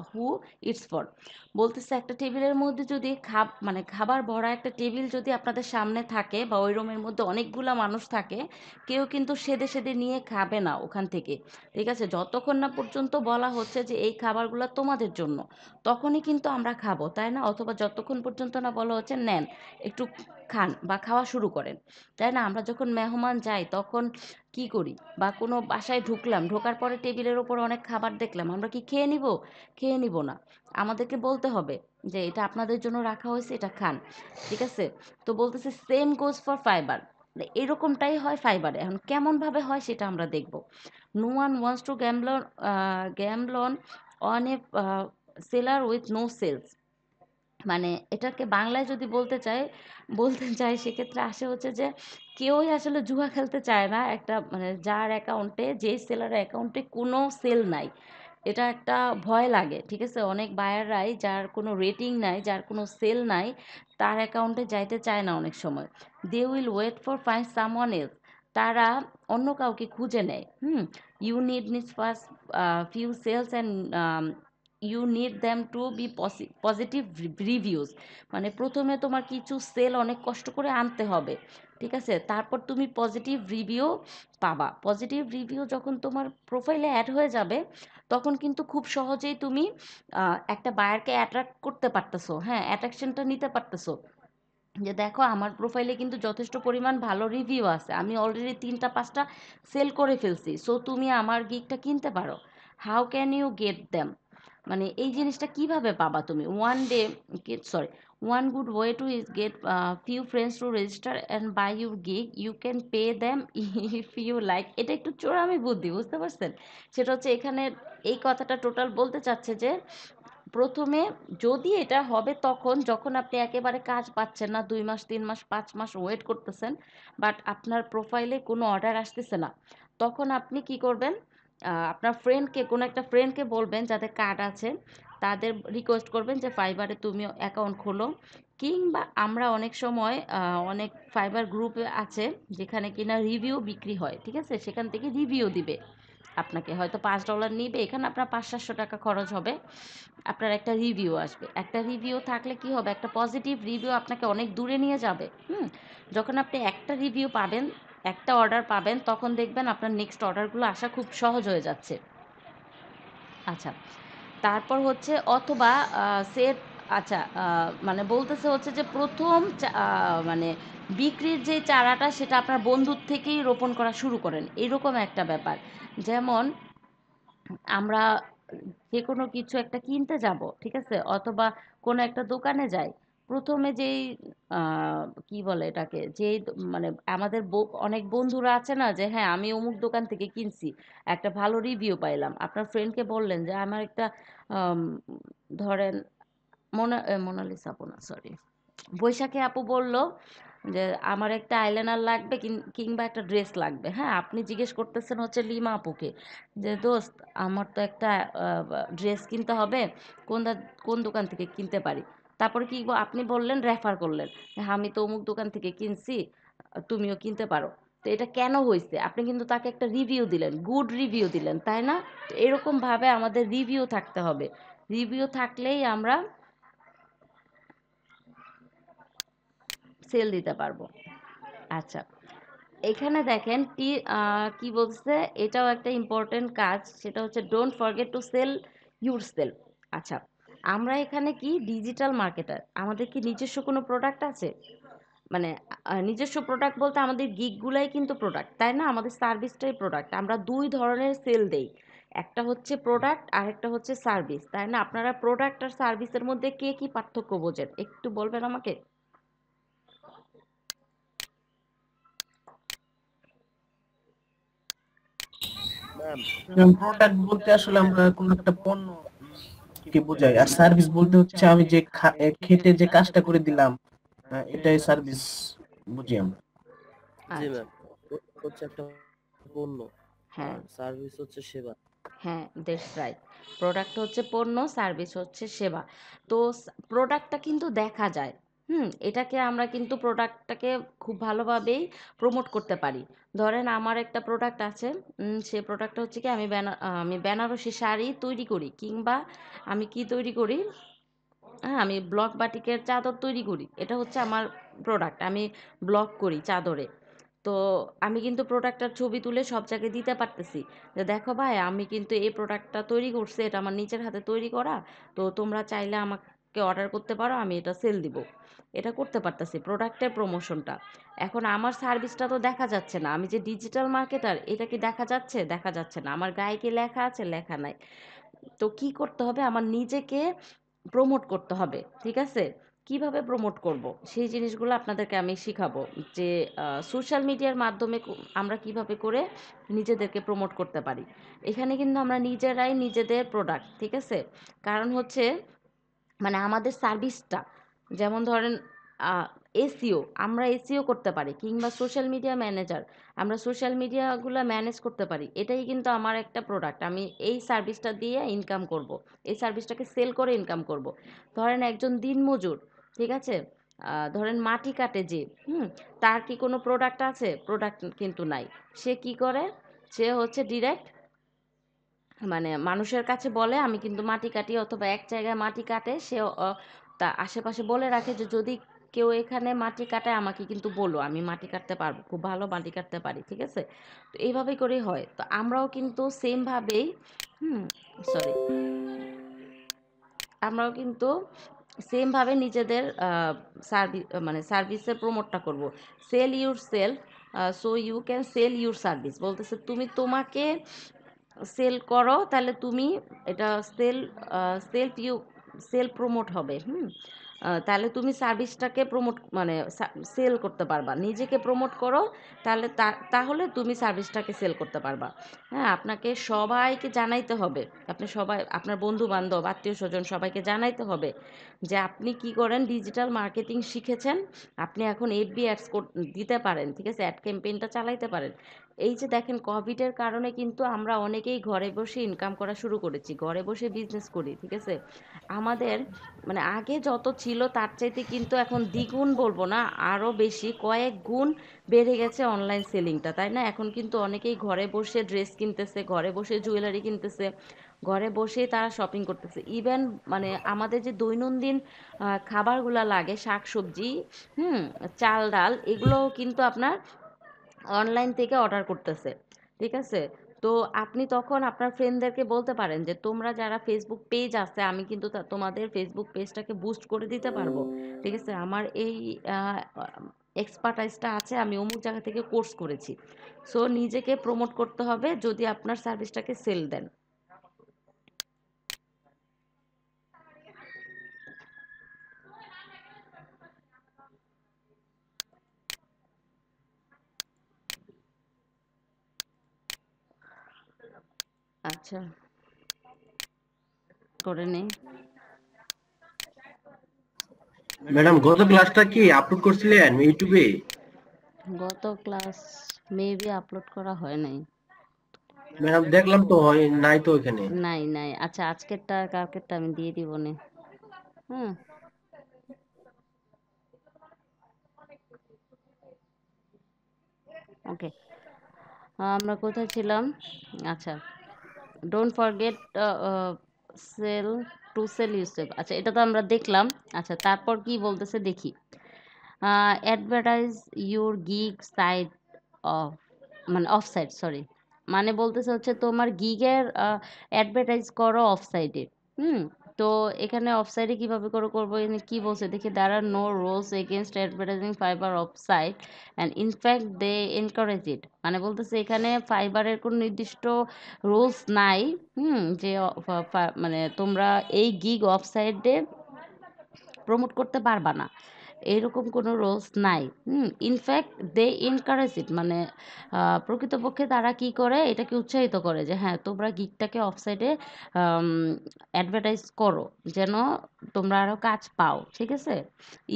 who it's for? বলতেছে একটা টেবিলের মধ্যে যদি মানে খাবার ভরা একটা table যদি আপনাদের সামনে থাকে বা ওই রুমের মধ্যে অনেকগুলা মানুষ থাকে, কেউ কিন্তু সেদে সেদে নিয়ে খাবে না ওখান থেকে। ঠিক আছে, যতক্ষণ না পর্যন্ত বলা হচ্ছে যে এই খাবারগুলো তোমাদের জন্য, তখনই কিন্তু আমরা খাবো, তাই না? অথবা যতক্ষণ পর্যন্ত না বলা হচ্ছে নেন একটু খান বা খাওয়া শুরু করেন, তাই না? আমরা যখন মেহমান যাই তখন কি করি, বা কোনো বাসায় ঢুকলাম, ঢোকার পরে টেবিলের ওপর অনেক খাবার দেখলাম, আমরা কি খেয়ে নিব? খেয়ে নিব না, আমাদেরকে বলতে হবে যে এটা আপনাদের জন্য রাখা হয়েছে, এটা খান। ঠিক আছে, তো বলতেছে সেম গোজ ফর ফাইবার। এরকমটাই হয় ফাইবারে। এখন কেমনভাবে হয় সেটা আমরা দেখব। No one wants to gamble on a seller with no sales. মানে এটাকে বাংলায় যদি বলতে চাই সেক্ষেত্রে আসে হচ্ছে যে কেউই আসলে জুয়া খেলতে চায় না একটা, মানে যার অ্যাকাউন্টে, যেই সেলারের অ্যাকাউন্টে কোনো সেল নাই, এটা একটা ভয় লাগে। ঠিক আছে, অনেক বায়াররাই যার কোনো রেটিং নাই, যার কোনো সেল নাই, তার অ্যাকাউন্টে যাইতে চায় না অনেক সময়। They will wait for find someone else, তারা অন্য কাউকে খুঁজে নেয়। You needs first few sales and you need them to be positive reviews. মানে প্রথমে তোমার কিছু সেল অনেক কষ্ট করে আনতে হবে। ঠিক আছে, তারপর তুমি পজিটিভ রিভিউ পাবা। পজিটিভ রিভিউ যখন তোমার প্রোফাইলে অ্যাড হয়ে যাবে, তখন কিন্তু খুব সহজেই তুমি একটা বায়ারকে অ্যাট্রাক্ট করতে পারতেছো, হ্যাঁ, অ্যাট্রাকশনটা নিতে পারতেছো। যে দেখো আমার প্রোফাইলে কিন্তু যথেষ্ট পরিমাণ ভালো রিভিউ আছে, আমি অলরেডি 3টা 5টা সেল করে ফেলছি, সো তুমি আমার গিগটা কিনতে পারো। How can you get them, মানে এই জিনিসটা কিভাবে পাবা তুমি? One good way to is get few friends to register and buy your gig, you can pay them if you like. এটা একটু চোরামি বুদ্ধি, বুঝতে পারছেন? সেটা হচ্ছে এখানে এই কথাটা টোটাল বলতে চাচ্ছে যে প্রথমে যদি এটা হবে তখন যখন আপনি একেবারে কাজ পাচ্ছেন না, 2 মাস 3 মাস 5 মাস ওয়েট করতেছেন, বাট আপনার প্রোফাইলে কোনো অর্ডার আসতেছে না, তখন আপনি কি করবেন, আপনার ফ্রেন্ডকে, কোনো একটা ফ্রেন্ডকে বলবেন যাদের কার্ড আছে, তাদের রিকোয়েস্ট করবেন যে ফাইবারে তুমি অ্যাকাউন্ট খোলো। কিংবা আমরা অনেক সময় অনেক ফাইবার গ্রুপ আছে যেখানে কিনা রিভিউ বিক্রি হয়, ঠিক আছে, সেখান থেকে রিভিউ দিবে আপনাকে, হয়তো $5 নিবে, এখানে আপনার 500-700 টাকা খরচ হবে, আপনার একটা রিভিউ আসবে। একটা রিভিউ থাকলে কি হবে, একটা পজিটিভ রিভিউ আপনাকে অনেক দূরে নিয়ে যাবে। যখন আপনি একটা রিভিউ পাবেন, একটা অর্ডার পাবেন, তখন দেখবেন আপনার নেক্সট অর্ডারগুলো আসা খুব সহজ হয়ে যাচ্ছে। আচ্ছা, তারপর হচ্ছে অথবা সেট, আচ্ছা, মানে বলতেছে হচ্ছে যে প্রথম মানে বিক্রির যে চারাটা সেটা আপনার বন্ধুর থেকেই রোপণ করা শুরু করেন, এরকম একটা ব্যাপার। যেমন আমরা যে কোনো কিছু একটা কিনতে যাব, ঠিক আছে, অথবা কোনো একটা দোকানে যাই, প্রথমে যেই কি বলে এটাকে, যেই মানে আমাদের অনেক বন্ধুরা আছে না যে হ্যাঁ আমি অমুক দোকান থেকে কিনছি, একটা ভালো রিভিউ পাইলাম, আপনার ফ্রেন্ডকে বললেন যে আমার একটা আম, ধরেন মোনালিসা আপু না, সরি, বৈশাখী আপু বলল যে আমার একটা আইলাইনার লাগবে, কিংবা একটা ড্রেস লাগবে, হ্যাঁ আপনি জিজ্ঞেস করতেছেন হচ্ছে লিমা আপুকে যে দোস্ত আমার তো একটা ড্রেস কিনতে হবে, কোন দোকান থেকে কিনতে পারি। তারপরে কি আপনি বললেন, রেফার করলেন, হ্যাঁ আমি তো অমুক দোকান থেকে কিনছি, তুমিও কিনতে পারো। তো এটা কেন হয়েছে, আপনি কিন্তু তাকে একটা রিভিউ দিলেন, গুড রিভিউ দিলেন, তাই না? তো এরকমভাবে আমাদের রিভিউ থাকতে হবে, রিভিউ থাকলেই আমরা সেল দিতে পারবো। আচ্ছা, এখানে দেখেন কি বলছে, এটাও একটা ইম্পর্টেন্ট কাজ, সেটা হচ্ছে don't forget to sell yourself. আচ্ছা, আমরা এখানে কি ডিজিটাল মার্কেটার, আমাদের কি নিজস্ব কোনো প্রোডাক্ট আছে? মানে নিজস্ব প্রোডাক্ট বলতে আমাদের গিগগুলাই কিন্তু প্রোডাক্ট, তাই না? আমাদের সার্ভিসটাই প্রোডাক্ট। আমরা দুই ধরনের সেল দেই, একটা হচ্ছে প্রোডাক্ট আর একটা হচ্ছে সার্ভিস, তাই না? আপনারা প্রোডাক্ট আর সার্ভিসের মধ্যে কে কি পার্থক্য বোঝেন একটু বলবেন আমাকে? ম্যাম, প্রোডাক্ট বলতে আসলে আমরা কোন একটা পণ্য কে বোঝাই, আর সার্ভিস বলতে হচ্ছে আমি যে খেটে যে কাজটা করে দিলাম, এটাই সার্ভিস বুঝি আমরা। জি আচ্ছা, ম্যাম, হচ্ছে একটা পণ্য হ্যাঁ আর সার্ভিস হচ্ছে সেবা। হ্যাঁ, দ্যাটস রাইট। প্রোডাক্ট হচ্ছে পণ্য, সার্ভিস হচ্ছে সেবা। তো প্রোডাক্টটা কিন্তু দেখা যায়। এটাকে আমরা কিন্তু প্রোডাক্টটাকে খুব ভালোভাবেই প্রমোট করতে পারি। ধরেন আমার একটা প্রোডাক্ট আছে, সে প্রোডাক্টটা হচ্ছে কি, আমি বেনারসি শাড়ি তৈরি করি, কিংবা আমি কি তৈরি করি, হ্যাঁ আমি ব্লক বাটিকের চাদর তৈরি করি, এটা হচ্ছে আমার প্রোডাক্ট, আমি ব্লক করি চাদরে। তো আমি কিন্তু প্রোডাক্টটার ছবি তুলে সব জায়গায় দিতে পারতেছি যে দেখো ভাই আমি কিন্তু এই প্রোডাক্টটা তৈরি করছি, এটা আমার নিজের হাতে তৈরি করা, তো তোমরা চাইলে আমাকে অর্ডার করতে পারো, আমি এটা সেল দিব। এটা করতে পারতেছি, প্রোডাক্টের প্রমোশনটা। এখন আমার সার্ভিসটা তো দেখা যাচ্ছে না, আমি যে ডিজিটাল মার্কেটার এটা কি দেখা যাচ্ছে? দেখা যাচ্ছে না। আমার গায়ে কি লেখা আছে? লেখা নাই। তো কি করতে হবে, আমার নিজেকে প্রমোট করতে হবে, ঠিক আছে? কিভাবে প্রমোট করব সেই জিনিসগুলো আপনাদেরকে আমি শিখাবো, যে সোশ্যাল মিডিয়ার মাধ্যমে আমরা কিভাবে করে নিজেদেরকে প্রমোট করতে পারি। এখানে কিন্তু আমরা নিজেরাই নিজেদের প্রোডাক্ট, ঠিক আছে? কারণ হচ্ছে মানে আমাদের সার্ভিসটা, যেমন ধরেন এসইও, আমরা এসইও করতে পারি, কিংবা সোশ্যাল মিডিয়া ম্যানেজার, আমরা সোশ্যাল মিডিয়াগুলো ম্যানেজ করতে পারি, এটাই কিন্তু আমার একটা প্রোডাক্ট, আমি এই সার্ভিসটা দিয়ে ইনকাম করব, এই সার্ভিসটাকে সেল করে ইনকাম করব। ধরেন একজন দিনমজুর, ঠিক আছে, ধরেন মাটি কাটে যে, তার কি কোনো প্রোডাক্ট আছে? প্রোডাক্ট কিন্তু নাই। সে কি করে? সে হচ্ছে ডিরেক্ট মানে মানুষের কাছে বলে আমি কিন্তু মাটি কাটি, অথবা এক জায়গায় মাটি কাটে, সে তা আশেপাশে বলে রাখে যে যদি কেউ এখানে মাটি কাটায় আমাকে কিন্তু বলো, আমি মাটি কাটতে পারবো, খুব ভালো মাটি কাটতে পারি, ঠিক আছে? তো এইভাবেই করেই হয়। তো আমরাও কিন্তু সেমভাবেই, সরি, আমরাও কিন্তু সেমভাবে নিজেদের মানে সার্ভিসের প্রমোটটা করব। Sell yourself, so you can sell your service, বলতেছে তুমি তোমাকে সেল করো, তাহলে তুমি এটা সেলফ প্রমোট হবে। তাহলে তুমি সার্ভিসটাকে প্রমোট মানে সেল করতে পারবা। নিজেকে প্রমোট করো, তাহলে তাহলে তুমি সার্ভিসটাকে সেল করতে পারবা। হ্যাঁ, আপনাকে সবাইকে জানাইতে হবে। আপনি সবাই আপনার বন্ধু-বান্ধব, আত্মীয়স্বজন সবাইকে জানাইতে হবে যে আপনি কি করেন, ডিজিটাল মার্কেটিং শিখেছেন। আপনি এখন এফবি অ্যাডস দিতে পারেন, ঠিক আছে? অ্যাড ক্যাম্পেইনটা চালাইতে পারেন। এই যে দেখেন কোভিডের কারণে কিন্তু আমরা অনেকেই ঘরে বসে ইনকাম করা শুরু করেছি। ঘরে বসে বিজনেস করি, ঠিক আছে? আমাদের মানে আগে যত ছিল তার চাইতে কিন্তু এখন দ্বিগুণ বলবো না, আরও বেশি কয়েক গুণ বেড়ে গেছে অনলাইন সেলিংটা, তাই না? এখন কিন্তু অনেকেই ঘরে বসে ড্রেস কিনতেছে, ঘরে বসে জুয়েলারি কিনতেছে, ঘরে বসেই তারা শপিং করতেছে। ইভেন মানে আমাদের যে দৈনন্দিন খাবারগুলা লাগে, শাকসবজি, চাল ডাল, এগুলোও কিন্তু আপনার অনলাইন থেকে অর্ডার করতেছে, ঠিক আছে? তো আপনি তখন আপনার ফ্রেন্ডদেরকে বলতে পারেন যে তোমরা যারা ফেসবুক পেজ আছে, আমি কিন্তু তোমাদের ফেসবুক পেজটাকে বুস্ট করে দিতে পারবো, ঠিক আছে? আমার এই এক্সপার্টাইজটা আছে, আমি অমুক জায়গা থেকে কোর্স করেছি। সো নিজেকে প্রমোট করতে হবে যদি আপনার সার্ভিসটাকে সেল দেন। আচ্ছা, করে নেই। ম্যাডাম গত ক্লাসটা কি আপলোড করছিলেন ইউটিউবে? গত ক্লাস মেবি আপলোড করা হয় নাই। ম্যাডাম দেখলাম তো হয় নাই তো এখানে। নাই নাই, আচ্ছা আজকেরটা আর কালকেরটা আমি দিয়ে দিব নে। হুম, ওকে। আমরা কোথায় ছিলাম? আচ্ছা, don't forget sell to sell yourself. আচ্ছা, এটা তো আমরা দেখলাম। আচ্ছা, তারপর কি বলতেছে দেখি। Advertise your gig site off, মানে অফ সাইট, সরি। মানে বলতেছে হচ্ছে তোমার গিগের অ্যাডভার্টাইজ করো অফ সাইডে। হুম, তো এখানে অফ সাইডে কীভাবে করে করবো, এখানে কী বলছে দেখি, there are no rules against advertising Fiverr off site and in fact they encourage it. মানে বলতেছে এখানে ফাইবারের কোনো নির্দিষ্ট রুলস নাই, যে মানে তোমরা এই গিগ অফ সাইডে প্রমোট করতে পারবা না, এইরকম কোনো রুলস নাই। ইনফ্যাক্ট দে এনকারেজ ইট, মানে প্রকৃতপক্ষে তারা কি করে, এটাকে উৎসাহিত করে যে হ্যাঁ তোমরা গিগটাকে অফসাইডে অ্যাডভার্টাইজ করো, যেন তোমরা আরও কাজ পাও, ঠিক আছে?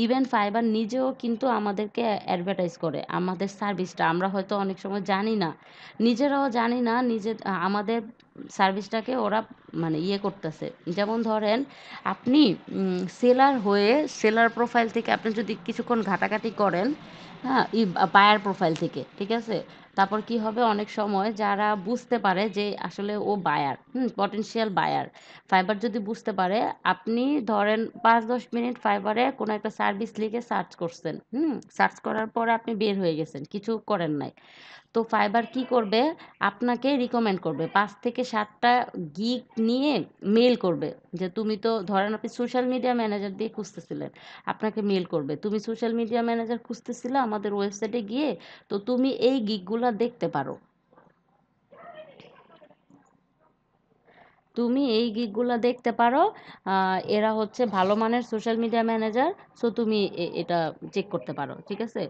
ইভেন ফাইবার নিজেও কিন্তু আমাদেরকে অ্যাডভার্টাইজ করে আমাদের সার্ভিসটা। আমরা হয়তো অনেক সময় জানি না, নিজেরাও জানি না আমাদের সার্ভিসটাকে ওরা মানে ইয়ে করতেছে। যেমন ধরেন আপনি সেলার হয়ে সেলার প্রোফাইল থেকে আপনি যদি কিছুক্ষণ ঘাটাঘাটি করেন, হ্যাঁ, বায়ার প্রোফাইল থেকে, ঠিক আছে? তারপর কি হবে, অনেক সময় যারা বুঝতে পারে যে আসলে ও বায়ার, পটেনশিয়াল বায়ার, ফাইবার যদি বুঝতে পারে, আপনি ধরেন 5-10 মিনিট ফাইবারে কোনো একটা সার্ভিস লিখে সার্চ করছেন, সার্চ করার পরে আপনি বের হয়ে গেছেন, কিছু করেন নাই। তো ফাইবার কি করবে, আপনাকে রিকমেন্ড করবে 5 থেকে 7টা গিগ নিয়ে মেল করবে যে তুমি তো ধরেন আপনি সোশ্যাল মিডিয়া ম্যানেজার দিয়ে খুঁজতেছিলেন, আপনাকে মেল করবে তুমি সোশ্যাল মিডিয়া ম্যানেজার খুঁজতেছিলে আমাদের ওয়েবসাইটে গিয়ে, তো তুমি এই গিগগুলো দেখতে পারো, তুমি এই গিগগুলো দেখতে পারো। এরা হচ্ছে ভালো মানের সোশ্যাল মিডিয়া ম্যানেজার, সো তুমি এটা চেক করতে পারো, ঠিক আছে?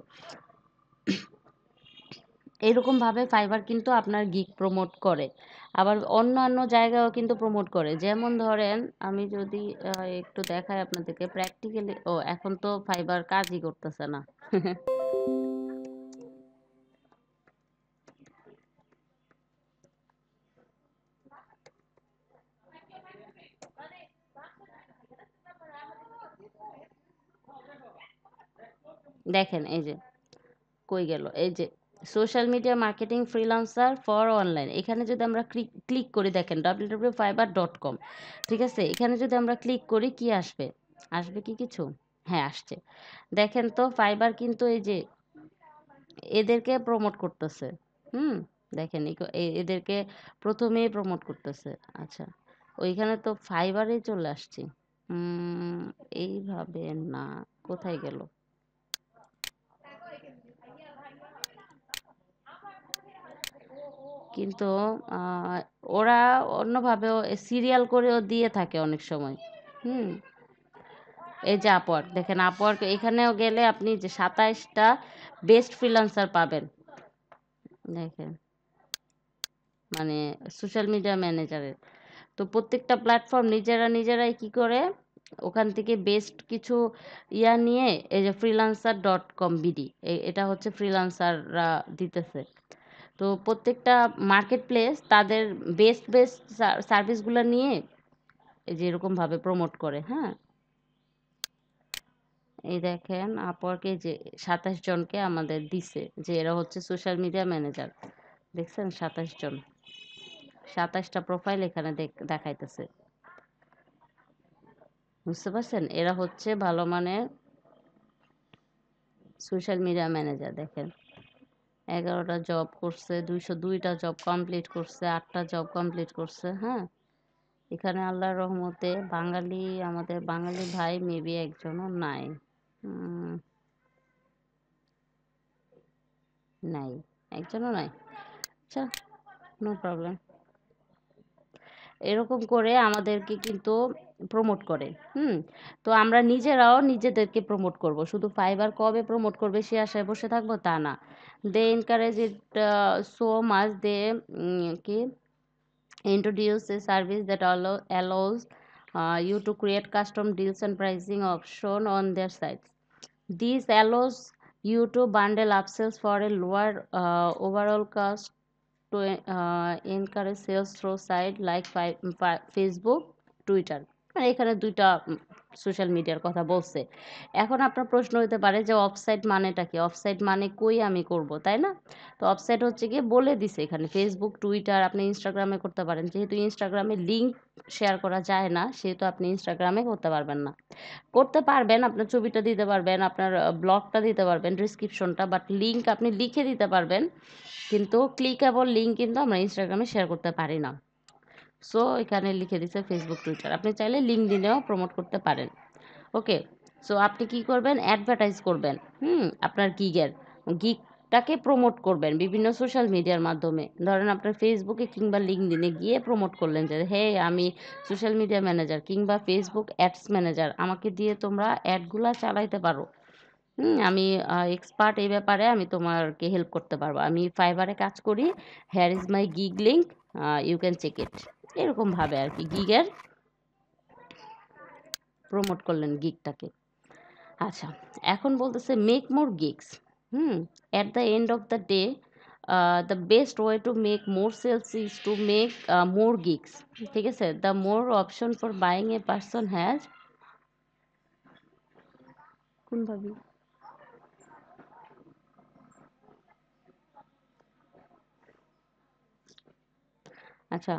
এরকমভাবে ফাইবার কিন্তু আপনার গিগ প্রমোট করে। আবার অন্যান্য জায়গায়ও কিন্তু প্রমোট করে। যেমন ধরেন আমি যদি একটু দেখাই আপনাদেরকে প্র্যাকটিক্যালি, ও এখন তো ফাইবার কাজই করতেছে না। দেখেন এই যে কই গেল, এই যে social media marketing freelancer for online, এখানে যদি আমরা ক্লিক করি, দেখেন www.fiverr.com, ঠিক আছে? এখানে যদি আমরা ক্লিক করি কি আসবে, আসবে কি কিছু? হ্যাঁ আসছে। দেখেন তো ফাইবার কিন্তু এই যে এদেরকে প্রমোট করতেছে। হুম, দেখেন এদেরকে প্রথমেই প্রমোট করতেছে। আচ্ছা, ওইখানে তো ফাইবারেই চলে আসছি। উম, এইভাবে না, কোথায় গেল? কিন্তু আহ, ওরা অন্যভাবেও সিরিয়াল করেও দিয়ে থাকে অনেক সময়। হুম, এই যে আপওয়ার্ক, দেখেন আপওয়ার্ক এখানেও গেলে আপনি যে 27টা বেস্ট ফ্রিল্যান্সার পাবেন। দেখেন মানে সোশ্যাল মিডিয়া ম্যানেজারের। তো প্রত্যেকটা প্ল্যাটফর্ম নিজেরাই কি করে ওখান থেকে বেস্ট কিছু নিয়ে এই যে freelancer.com.bd এটা হচ্ছে ফ্রিল্যান্সাররা দিতেছে। তো প্রত্যেকটা মার্কেট প্লেস তাদের বেস্ট সার্ভিসগুলো নিয়ে এই যে এরকমভাবে প্রমোট করে। হ্যাঁ, এই দেখেন আপওয়ার্কে যে 27 জনকে আমাদের দিছে যে এরা হচ্ছে সোশ্যাল মিডিয়া ম্যানেজার। দেখছেন 27 জন, 27টা প্রোফাইল এখানে দেখাইতেছে। বুঝতে পারছেন? এরা হচ্ছে ভালো মানের সোশ্যাল মিডিয়া ম্যানেজার। দেখেন 11টা জব করছে, 202টা জব কমপ্লিট করছে, 8টা জব কমপ্লিট করছে। হ্যাঁ, এখানে আল্লাহর রহমতে আমাদের বাঙালি ভাই মেবি একজনও নাই। নাই, একজনও নাই। আচ্ছা, নো প্রবলেম। এরকম করে আমাদেরকে কিন্তু প্রমোট করে। তো আমরা নিজেরাও নিজেদেরকে প্রমোট করব। শুধু ফাইবার কবে প্রমোট করবে সে আশায় বসে থাকবো তা না। দে এনকারেজ ইট সো মাচ, দে কি introduce a service that allows you to create custom deals and pricing option on their sites. This allows you to bundle upsells for a lower overall cost to encourage sales through site like Facebook, Twitter। মানে এখানে দুইটা social মিডিয়ার কথা বলছে। এখন আপনার প্রশ্ন হতে পারে যে অফসাইট মানেটা কি? অফসাইট মানে কই আমি করব, তাই না? তো অফসাইট হচ্ছে গিয়ে বলে দিছে এখানে ফেসবুক, টুইটার, আপনি ইনস্টাগ্রামে করতে পারেন। যেহেতু ইনস্টাগ্রামে লিঙ্ক শেয়ার করা যায় না সেহেতু আপনি ইনস্টাগ্রামে করতে পারবেন না। করতে পারবেন, আপনার ছবিটা দিতে পারবেন, আপনার ব্লগটা দিতে পারবেন, ডিসক্রিপশনটা, বাট লিঙ্ক আপনি লিখে দিতে পারবেন, কিন্তু ক্লিকেবল লিঙ্ক কিন্তু আমরা ইনস্টাগ্রামে শেয়ার করতে পারি না। সো এখানে লিখে দিচ্ছে ফেসবুক, টুইটার। আপনি চাইলে লিঙ্ক দিনেও প্রমোট করতে পারেন। ওকে, সো আপনি কি করবেন? অ্যাডভার্টাইজ করবেন আপনার গিগটাকে প্রমোট করবেন বিভিন্ন সোশ্যাল মিডিয়ার মাধ্যমে। ধরেন আপনার ফেসবুকে কিংবা লিঙ্কডিনে গিয়ে প্রমোট করলেন যে হে আমি সোশ্যাল মিডিয়া ম্যানেজার কিংবা ফেসবুক অ্যাডস ম্যানেজার, আমাকে দিয়ে তোমরা অ্যাডগুলা চালাইতে পারো। আমি এক্সপার্ট এই ব্যাপারে, আমি তোমাকে হেল্প করতে পারবো। আমি ফাইবারে কাজ করি, here is my gig link, you can check it. এরকমভাবে আর কি গিগের প্রমোট করলেন গিগটাকে। আচ্ছা, এখন বলতেছে make more gigs. At the end of the day the best way to make more sales is to make more gigs. ঠিক আছে, the more option for buying a person has কোনভাবে আচ্ছা,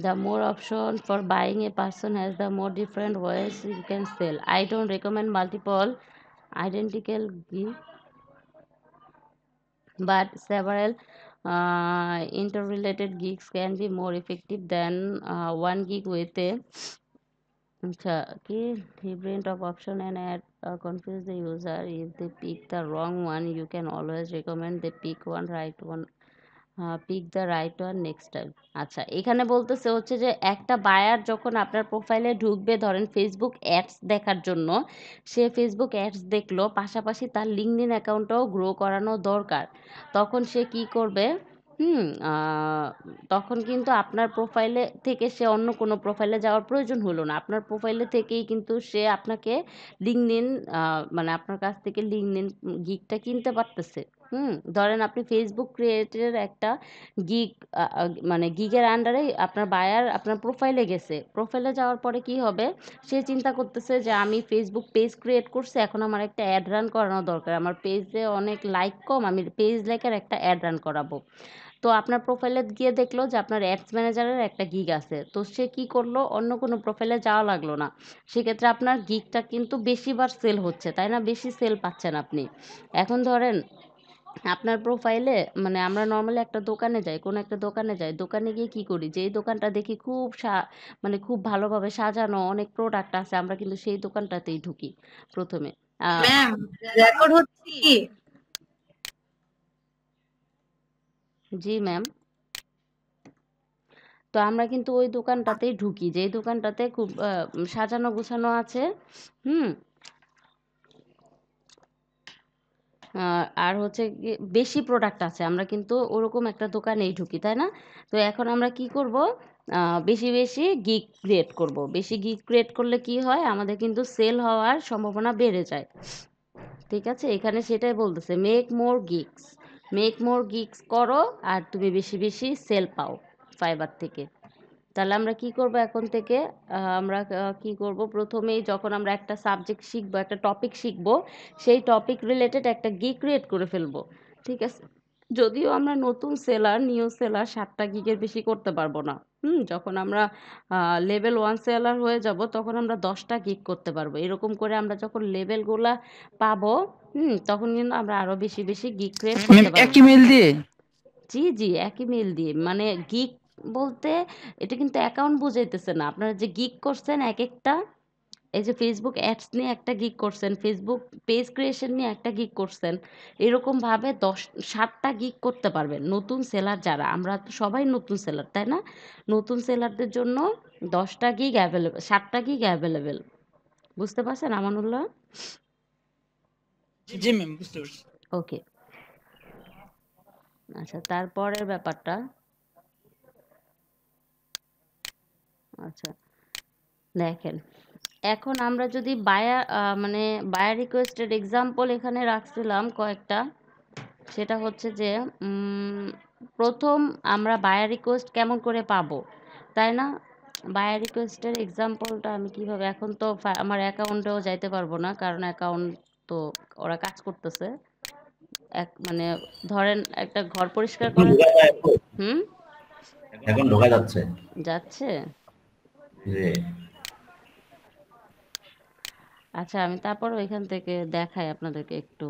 the more option for buying a person has, the more different ways you can sell. I don't recommend multiple identical gifts, but several interrelated gigs can be more effective than one gig with a different of option and confuse the user. If they pick the wrong one, you can always recommend they pick the right one next time. আচ্ছা, এখানে বলতেছে হচ্ছে যে একটা buyer যখন আপনার প্রোফাইলে ঢুকবে, ধরেন ফেসবুক অ্যাডস দেখার জন্য, সে ফেসবুক অ্যাডস দেখলো, পাশাপাশি তার লিঙ্কডইন অ্যাকাউন্টটাও গ্রো করানো দরকার। তখন সে কি করবে? হুম তখন কিন্তু আপনার প্রোফাইলে থেকে সে অন্য কোনো প্রোফাইলে যাওয়ার প্রয়োজন হলো না। আপনার প্রোফাইলে থেকেই কিন্তু সে আপনাকে লিঙ্কডইন মানে আপনার কাছ থেকে লিঙ্কডইন গিগটা কিনতে পারতেছে। ধরেন আপনি ফেসবুক ক্রিয়েটের একটা গিগ মানে গিগের আন্ডারে আপনার বায়ার আপনার প্রোফাইলে গেছে। প্রোফাইলে যাওয়ার পরে কি হবে? সে চিন্তা করতেছে যে আমি ফেসবুক পেজ ক্রিয়েট করছি, এখন আমার একটা অ্যাড রান করানো দরকার। আমার পেজে অনেক লাইক কম, আমি পেজ লাইকের একটা অ্যাড রান করাবো। তো আপনার প্রোফাইলে গিয়ে দেখলো যে আপনার অ্যাডস ম্যানেজারের একটা গিগ আছে। তো সে কি করলো? অন্য কোনো প্রোফাইলে যাওয়া লাগলো না। সেক্ষেত্রে আপনার গিগটা কিন্তু বেশিবার সেল হচ্ছে, তাই না? বেশি সেল পাচ্ছেন আপনি। এখন ধরেন আপনার প্রোফাইলে মানে আমরা নর্মালি একটা দোকানে যাই, কোনো একটা দোকানে যাই, দোকানে গিয়ে কি করি? যেই দোকানটা দেখি খুব মানে খুব ভালোভাবে সাজানো, অনেক প্রোডাক্ট আছে, আমরা কিন্তু সেই দোকানটাতেই ঢুকি প্রথমে। ম্যাম রেকর্ড হচ্ছে কি? জি ম্যাম। তো আমরা কিন্তু ওই দোকানটাতেই ঢুকি যেই দোকানটাতে খুব সাজানো গোছানো আছে। আর হচ্ছে গিয়ে বেশি প্রোডাক্ট আছে, আমরা কিন্তু ওরকম একটা দোকানেই ঢুকি, তাই না? তো এখন আমরা কি করব, বেশি বেশি গিগ ক্রিয়েট করব। বেশি গিগ ক্রিয়েট করলে কি হয়, আমাদের কিন্তু সেল হওয়ার সম্ভাবনা বেড়ে যায়। ঠিক আছে, এখানে সেটাই বলতেছে, make more gigs, make more gigs করো আর তুমি বেশি বেশি সেল পাও ফাইবার থেকে। তাহলে আমরা কি করব এখন থেকে, আমরা কি করব, প্রথমেই যখন আমরা একটা সাবজেক্ট শিখবো, একটা টপিক শিখবো, সেই টপিক রিলেটেড একটা গিগ ক্রিয়েট করে ফেলবো। ঠিক আছে, যদিও আমরা নতুন সেলার, নিউ সেলার 7টা গিগের বেশি করতে পারবো না। যখন আমরা লেভেল 1 সেলার হয়ে যাব, তখন আমরা 10টা গিগ করতে পারবো। এরকম করে আমরা যখন লেভেলগুলা পাবো, তখন কিন্তু আমরা আরো বেশি বেশি গিগ ক্রিয়েট ম্যাম করতে পারবো। একই মেল দিয়ে? জি, জি, একই মেইল দিয়ে। মানে গিগ বলতে এটা কিন্তু অ্যাকাউন্ট বুঝাইতেছে না। আপনারা যে গিগ করছেন একেকটা, এই যে Facebook অ্যাডস নিয়ে একটা গিগ করছেন, Facebook পেজ ক্রিয়েশন নিয়ে একটা গিগ করছেন। এরকমভাবে 7টা গিগ করতে পারবেন। নতুন সেলার যারা, আমরা তো সবাই নতুন সেলার, তাই না? নতুন সেলারদের জন্য 10টা গিগ অ্যাভেলেবেল, 7টা গিগ অ্যাভেলেবেল। বুঝতে পারছেন আমানুল্লাহ? জি ম্যাম, বুঝতে পারছি। ওকে। আচ্ছা, তারপরের ব্যাপারটা, আচ্ছা দেখেন, এখন আমরা যদি মানে বায়ার রিকোয়েস্টেড এক্সাম্পল এখানে রাখছিলাম কয়েকটা। সেটা হচ্ছে যে প্রথম আমরা বায়ার রিকোয়েস্ট কেমন করে পাবো, তাই না? বায়ার রিকোয়েস্টের এক্সাম্পলটা আমি কিভাবে, এখন তো আমার অ্যাকাউন্টেও যাইতে পারবো না, কারণ অ্যাকাউন্ট তো ওরা কাজ করতেছে। মানে ধরেন একটা ঘর পরিষ্কার করেন। হুম, এখন ঢোকা যাচ্ছে যাচ্ছে। যে আচ্ছা, আমি তারপর ওইখান থেকে দেখাই আপনাদেরকে একটু।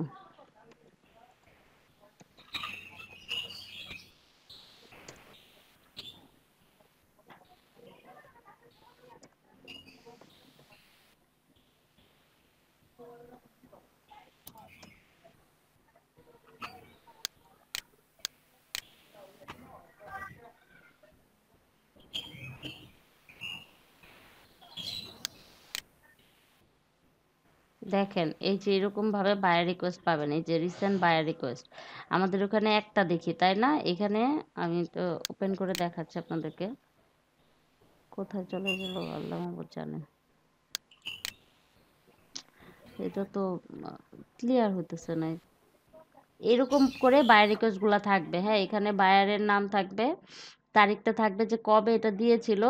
দেখেন, এই যে এরকমভাবে বায়ার রিকোয়েস্ট পাবেন, এই যে রিসেন্ট বায়ার রিকোয়েস্ট আমাদের ওখানে একটা দেখি, তাই না? এখানে আমি তো ওপেন করে দেখাচ্ছি আপনাদেরকে। কোথায় চলে গেল আল্লাহ মাহবুব জানে। এটা তো ক্লিয়ার হতেছে না। এরকম করে বায়ার রিকোয়েস্টগুলো থাকবে। হ্যাঁ, এখানে বায়ারের নাম থাকবে, তারিখটা থাকবে যে কবে এটা দিয়েছিল।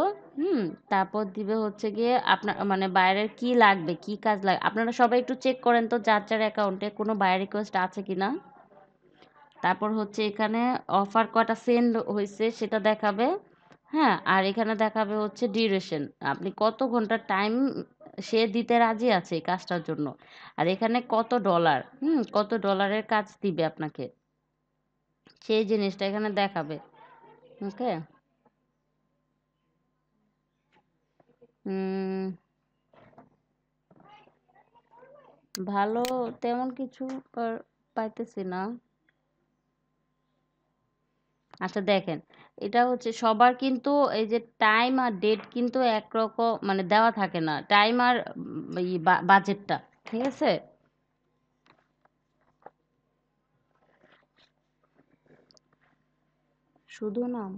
তারপর দিবে হচ্ছে গিয়ে আপনার মানে বায়ারের কি লাগবে, কি কাজ লাগবে। আপনারা সবাই একটু চেক করেন তো যার যার অ্যাকাউন্টে কোনো বায়ার রিকোয়েস্ট আছে কিনা। তারপর হচ্ছে এখানে অফার কটা সেন্ড হয়েছে সেটা দেখাবে। হ্যাঁ, আর এখানে দেখাবে হচ্ছে ডিউরেশন, আপনি কত ঘন্টা টাইম সে দিতে রাজি আছে এই কাজটার জন্য। আর এখানে কত ডলার, কত ডলারের কাজ দিবে আপনাকে, সেই জিনিসটা এখানে দেখাবে। ওকে। ভালো তেমন কিছু পাইতেছি না। আচ্ছা দেখেন, এটা হচ্ছে সবার কিন্তু এই যে টাইম আর ডেট কিন্তু একরকম মানে দেওয়া থাকে না, টাইম আর বাজেটটা। ঠিক আছে, শুধু নাম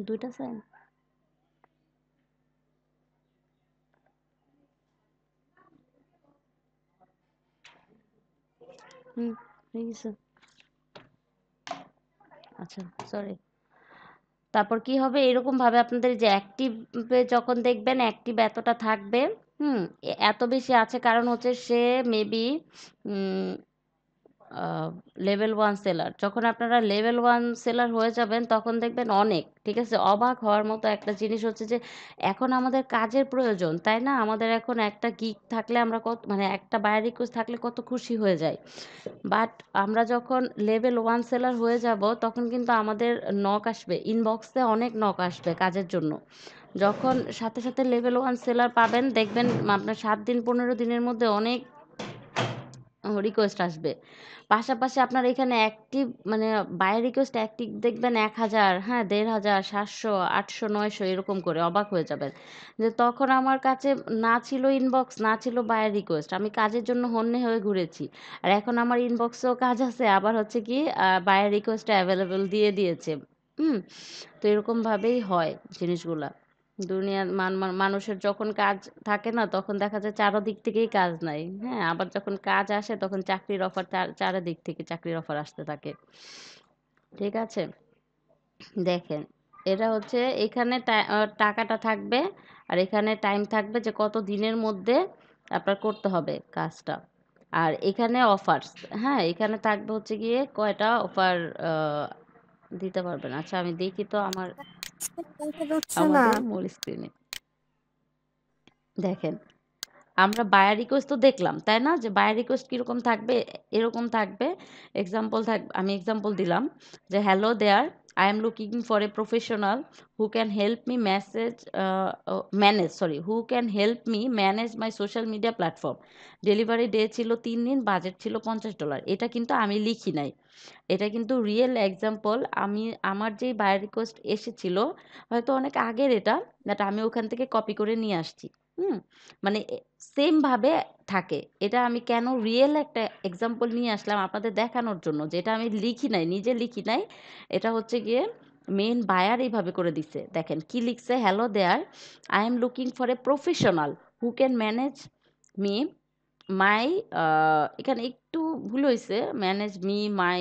দুইটা সাইন। হয়ে গেছে। আচ্ছা, সরি। তারপর কি হবে, এরকম ভাবে আপনাদের যে অ্যাক্টিভে যখন দেখবেন অ্যাক্টিভ এতটা থাকবে, এত বেশি আছে, কারণ হচ্ছে সে মেবি লেভেল 1 সেলার। যখন আপনারা লেভেল 1 সেলার হয়ে যাবেন তখন দেখবেন অনেক, ঠিক আছে, অবাক হওয়ার মতো একটা জিনিস হচ্ছে যে এখন আমাদের কাজের প্রয়োজন, তাই না? আমাদের এখন একটা গিগ থাকলে আমরা কত, মানে একটা বায়ার রিকোয়েস্ট থাকলে কত খুশি হয়ে যায়। বাট আমরা যখন লেভেল 1 সেলার হয়ে যাব তখন কিন্তু আমাদের নক আসবে, ইনবক্সে অনেক নক আসবে কাজের জন্য। যখন সাথে সাথে লেভেল 1 সেলার পাবেন দেখবেন আপনার 7 দিন 15 দিনের মধ্যে অনেক রিকোয়েস্ট আসবে। পাশাপাশি আপনার এখানে অ্যাক্টিভ মানে বায়ার রিকোয়েস্ট অ্যাক্টিভ দেখবেন ১,০০০, হ্যাঁ, ১,৫০০, ৭০০, ৮০০, ৯০০ এরকম করে অবাক হয়ে যাবেন। যে তখন আমার কাছে না ছিল ইনবক্স, না ছিল বায়ার রিকোয়েস্ট। আমি কাজের জন্য হন্যে হয়ে ঘুরেছি। আর এখন আমার ইনবক্সেও কাজ আছে, আবার হচ্ছে কি বায়ার রিকোয়েস্ট অ্যাভেলেবল দিয়ে দিয়েছে। হুম? তো এরকমভাবেই হয় জিনিসগুলা। দুনিয়ার মানুষের যখন কাজ থাকে না তখন দেখা যায় চারদিক থেকেই কাজ নাই। হ্যাঁ? আবার যখন কাজ আসে তখন চাকরির অফার চারিদিক থেকে চাকরির অফার আসতে থাকে। ঠিক আছে? দেখেন, এটা হচ্ছে এখানে টাকাটা থাকবে আর এখানে টাইম থাকবে যে কত দিনের মধ্যে আপনার করতে হবে কাজটা। আর এখানে অফার্স, হ্যাঁ? এখানে থাকবে হচ্ছে গিয়ে কয়টা অফার আ দিতে পারবেন। আচ্ছা আমি দেখি তো আমাদের মূল স্ক্রিনে। দেখেন, আমরা বায়ার রিকোয়েস্ট তো দেখলাম, তাই না? যে বায়ার রিকোয়েস্ট কিরকম থাকবে? এরকম থাকবে। আমি এক্সাম্পল দিলাম যে, "hello there, I am looking for a professional who can help me manage my social media platform. Delivery day ছিল ৩ দিন, বাজেট ছিল $50." এটা কিন্তু আমি লিখি নাই। এটা কিন্তু রিয়েল এক্সাম্পল। আমার যেই বায়ার রিকোয়েস্ট এসেছিল, হয়তো অনেক আগের এটা, বাট আমি ওখান থেকে কপি করে নিয়ে আসছি। হুম? মানে সেম ভাবে থাকে। এটা আমি কেন রিয়েল একটা এক্সাম্পল নিয়ে আসলাম আপনাদের দেখানোর জন্য, যে এটা আমি লিখি নাই, নিজে লিখি নাই। এটা হচ্ছে গিয়ে মেইন বায়ার এইভাবে করে দিছে। দেখেন কি লিখছে, "hello there, I am looking for a professional who can manage me my", এখানে একটু ভুল হইছে। "ম্যানেজ মি মাই",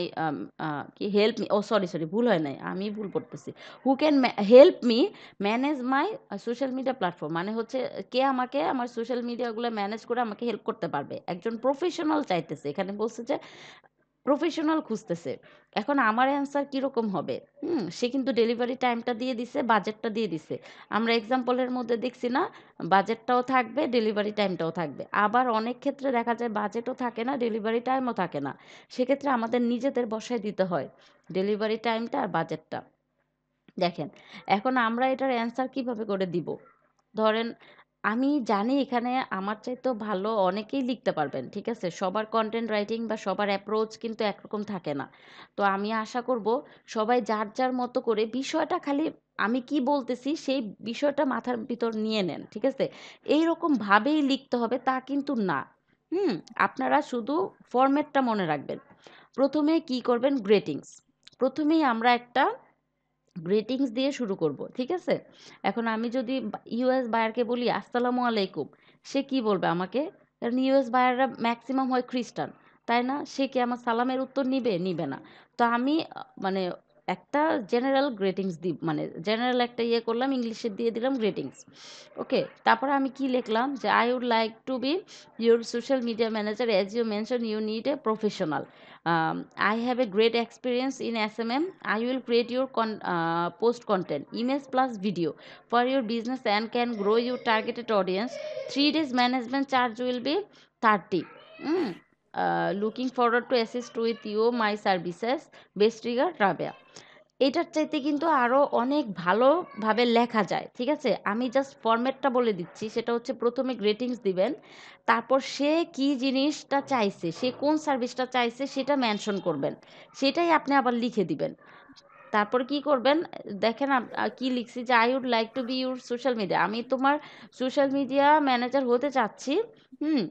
কি হেল্প মি, ও সরি, ভুল হয় নাই। আমি ভুল পড়তেছি। "Who can help me manage my social media platform", মানে হচ্ছে কে আমাকে আমার সোশ্যাল মিডিয়াগুলো ম্যানেজ করে আমাকে হেল্প করতে পারবে। একজন প্রফেশনাল চাইতেছে। এখানে বলছে যে প্রফেশনাল খুঁজতেছে। এখন আমার অ্যান্সার কিরকম হবে? সে কিন্তু ডেলিভারি টাইমটা দিয়ে দিছে, বাজেটটা দিয়ে দিছে। আমরা এক্সাম্পলের মধ্যে দেখছি না? বাজেটটাও থাকবে, ডেলিভারি টাইমটাও থাকবে। আবার অনেক ক্ষেত্রে দেখা যায় বাজেটও থাকে না, ডেলিভারি টাইমও থাকে না। সেক্ষেত্রে আমাদের নিজেদের বসায় দিতে হয় ডেলিভারি টাইমটা আর বাজেটটা। দেখেন, এখন আমরা এটার অ্যান্সার কিভাবে করে দিব? ধরেন আমি জানি এখানে আমার চাইতেও ভালো অনেকেই লিখতে পারবেন। ঠিক আছে? সবার কনটেন্ট রাইটিং বা সবার অ্যাপ্রোচ কিন্তু একরকম থাকে না। তো আমি আশা করব সবাই যার মতো করে বিষয়টা খালি আমি কি বলতেছি সেই বিষয়টা মাথার ভিতর নিয়ে নেন। ঠিক আছে? এইরকম ভাবেই লিখতে হবে তা কিন্তু না। হুম? আপনারা শুধু ফরম্যাটটা মনে রাখবেন। ১ম এ কি করবেন? গ্রিটিংস। ১ম এই আমরা একটা গ্রিটিংস দিয়ে শুরু করব। ঠিক আছে? এখন আমি যদি ইউএস বায়ারকে বলি আসসালামু আলাইকুম, সে কি বলবে আমাকে? কারণ ইউএস বায়াররা ম্যাক্সিমাম হয় খ্রিস্টান, তাই না? সে কি আমার সালামের উত্তর নিবে? নিবে না। তো আমি মানে একটা জেনারেল গ্রিটিংস মানে জেনারেল একটা ইয়ে করলাম, ইংলিশে দিয়ে দিলাম গ্রিটিংস। ওকে, তারপরে আমি কি লিখলাম যে, "I would like to be your social media manager, as you mention you need a professional. I have a great experience in SMM. I will create your post content, image plus video for your business and can grow your targeted audience. 3 days management charge will be 30. Mm. Looking forward to assist with you my services. Best regard, Rabia." এটার চাইতে কিন্তু আরো অনেক ভালোভাবে লেখা যায়। ঠিক আছে? আমি জাস্ট ফরম্যাটটা বলে দিচ্ছি। সেটা হচ্ছে ১ম এ গ্রিটিংস দিবেন। তারপর সে কি জিনিসটা চাইছে, সে কোন সার্ভিসটা চাইছে সেটা মেনশন করবেন। সেটাই আপনি আবার লিখে দিবেন। তারপর কি করবেন? দেখেন কি লিখছি যে, "I would like to be your social media", আমি তোমার সোশ্যাল মিডিয়া ম্যানেজার হতে চাচ্ছি। হুম?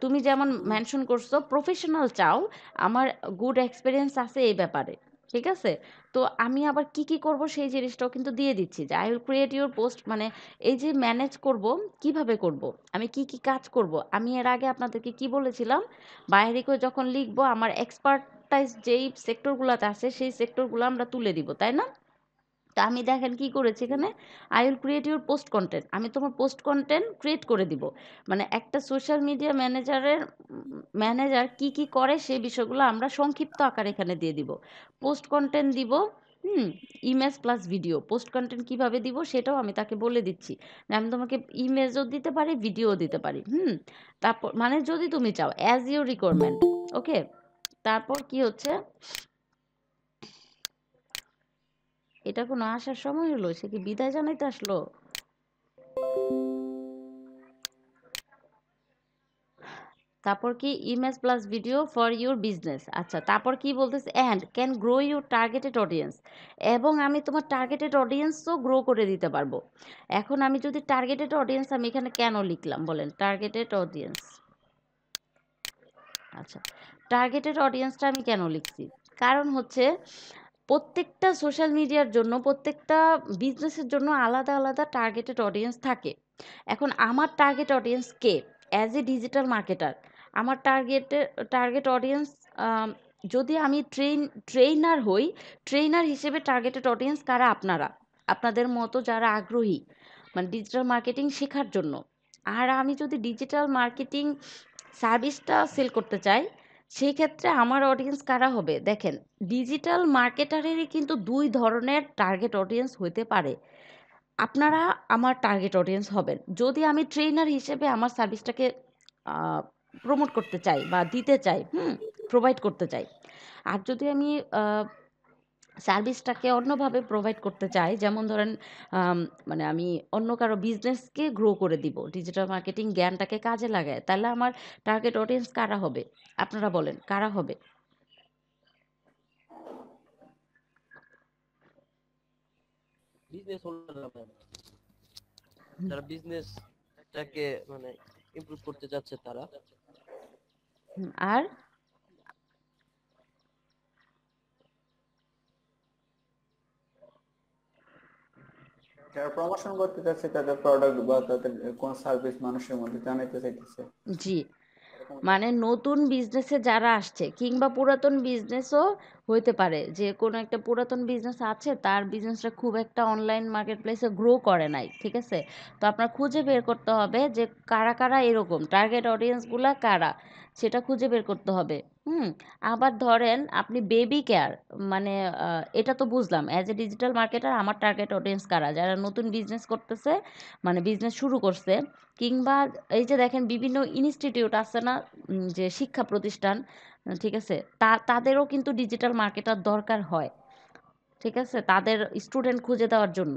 তুমি যেমন মেনশন করছো প্রফেশনাল চাও, আমার গুড এক্সপেরিয়েন্স আছে এই ব্যাপারে। ঠিক আছে? তো আমি আবার কি করব সেই জিনিসটাও কিন্তু দিয়ে দিচ্ছি যে, "I will create your post", মানে এই যে ম্যানেজ করব, কিভাবে করব? আমি কি কাজ করব? আমি এর আগে আপনাদেরকে কি বলেছিলাম? বাইরে করে যখন লিখব আমার এক্সপার্টাইজ যেই সেক্টরগুলোতে আছে সেই সেক্টরগুলো আমরা তুলে দিব, তাই না? তা আমি দেখেন কি করেছি এখানে, "I will create your post content", আমি তোমার পোস্ট কনটেন্ট ক্রিয়েট করে দিব। মানে একটা সোশ্যাল মিডিয়া ম্যানেজার কি করে সেই বিষয়গুলো আমরা সংক্ষিপ্ত আকারে এখানে দিয়ে দিব। পোস্ট কনটেন্ট দিব, hmm, image plus video. Post content কিভাবে দিব সেটাও আমি তাকে বলে দিচ্ছি যে, আমি তোমাকে ইমেজও দিতে পারি, ভিডিও দিতে পারি। তারপর মানে যদি তুমি চাও, অ্যাজ ইউর রিকোয়ারমেন্ট। ওকে, তারপর কি হচ্ছে, এটা কোনো আসার সময় হলো? সে কি বিদায় জানাইতে আসলো? তারপর কি image plus video for your business. আচ্ছা, তারপর কি বলতেছে, and can grow your targeted audience, এবং আমি তোমার টার্গেটেড অডিয়েন্সও গ্রো করে দিতে পারবো। এখন আমি যদি টার্গেটেড অডিয়েন্স, আমি এখানে কেন লিখলাম বলেন, টার্গেটেড অডিয়েন্স। আচ্ছা, টার্গেটেড অডিয়েন্সটা আমি কেন লিখছি, কারণ হচ্ছে প্রত্যেকটা সোশ্যাল মিডিয়ার জন্য, প্রত্যেকটা বিজনেসের জন্য আলাদা আলাদা টার্গেটেড অডিয়েন্স থাকে। এখন আমার target audience K? As a digital marketer আমার টার্গেট অডিয়েন্স, যদি আমি ট্রেইনার হই, ট্রেইনার হিসেবে টার্গেটেড অডিয়েন্স কারা? আপনারা, আপনাদের মতো যারা আগ্রহী মানে ডিজিটাল মার্কেটিং শেখার জন্য। আর আমি যদি ডিজিটাল মার্কেটিং সার্ভিসটা সেল করতে চাই, সেই ক্ষেত্রে আমার অডিয়েন্স কারা হবে? দেখেন, ডিজিটাল মার্কেটারেরই কিন্তু দুই ধরনের টার্গেট অডিয়েন্স হতে পারে। আপনারা আমার টার্গেট অডিয়েন্স হবেন যদি আমি ট্রেনার হিসেবে আমার সার্ভিসটাকে প্রমোট করতে চাই বা দিতে চাই, প্রোভাইড করতে চাই। আর যদি আমি সার্ভিসটাকে অন্যভাবে প্রোভাইড করতে চাই, যেমন ধরেন আম, মানে আমি অন্য কারো বিজনেসকে গ্রো করে দিব, ডিজিটাল মার্কেটিং জ্ঞানটাকে কাজে লাগায়, তাহলে আমার টার্গেট অডিয়েন্স কারা হবে? আপনারা বলেন কারা হবে? বিজনেস ওনাররা ম্যাম, যারা বিজনেসটাকে মানে ইমপ্রুভ করতে যাচ্ছে তারা। আর যারা প্রমোশন করতে চাচ্ছে তাদের প্রোডাক্ট বা তাদের কোন সার্ভিস মানুষের মধ্যে জানাইতে চাইতেছে। জি, মানে নতুন বিজনেসে যারা আসছে, কিংবা পুরাতন বিজনেসও হইতে পারে, যে কোনো একটা পুরাতন বিজনেস আছে, তার বিজনেসটা খুব একটা অনলাইন মার্কেট প্লেসে গ্রো করে নাই, ঠিক আছে? তো আপনার খুঁজে বের করতে হবে যে কারা কারা এরকম, টার্গেট অডিয়েন্সগুলা কারা, সেটা খুঁজে বের করতে হবে। হুম। আবার ধরেন আপনি বেবি কেয়ার, মানে এটা তো বুঝলাম, অ্যাজ এ ডিজিটাল মার্কেটার আমার টার্গেট অডিয়েন্স কারা? যারা নতুন বিজনেস করতেছে, মানে বিজনেস শুরু করছে, কিংবা এই যে দেখেন বিভিন্ন ইনস্টিটিউট আছে না, যে শিক্ষা প্রতিষ্ঠান, ঠিক আছে, তাদেরও কিন্তু ডিজিটাল মার্কেটার দরকার হয়, ঠিক আছে, তাদের স্টুডেন্ট খুঁজে দেওয়ার জন্য।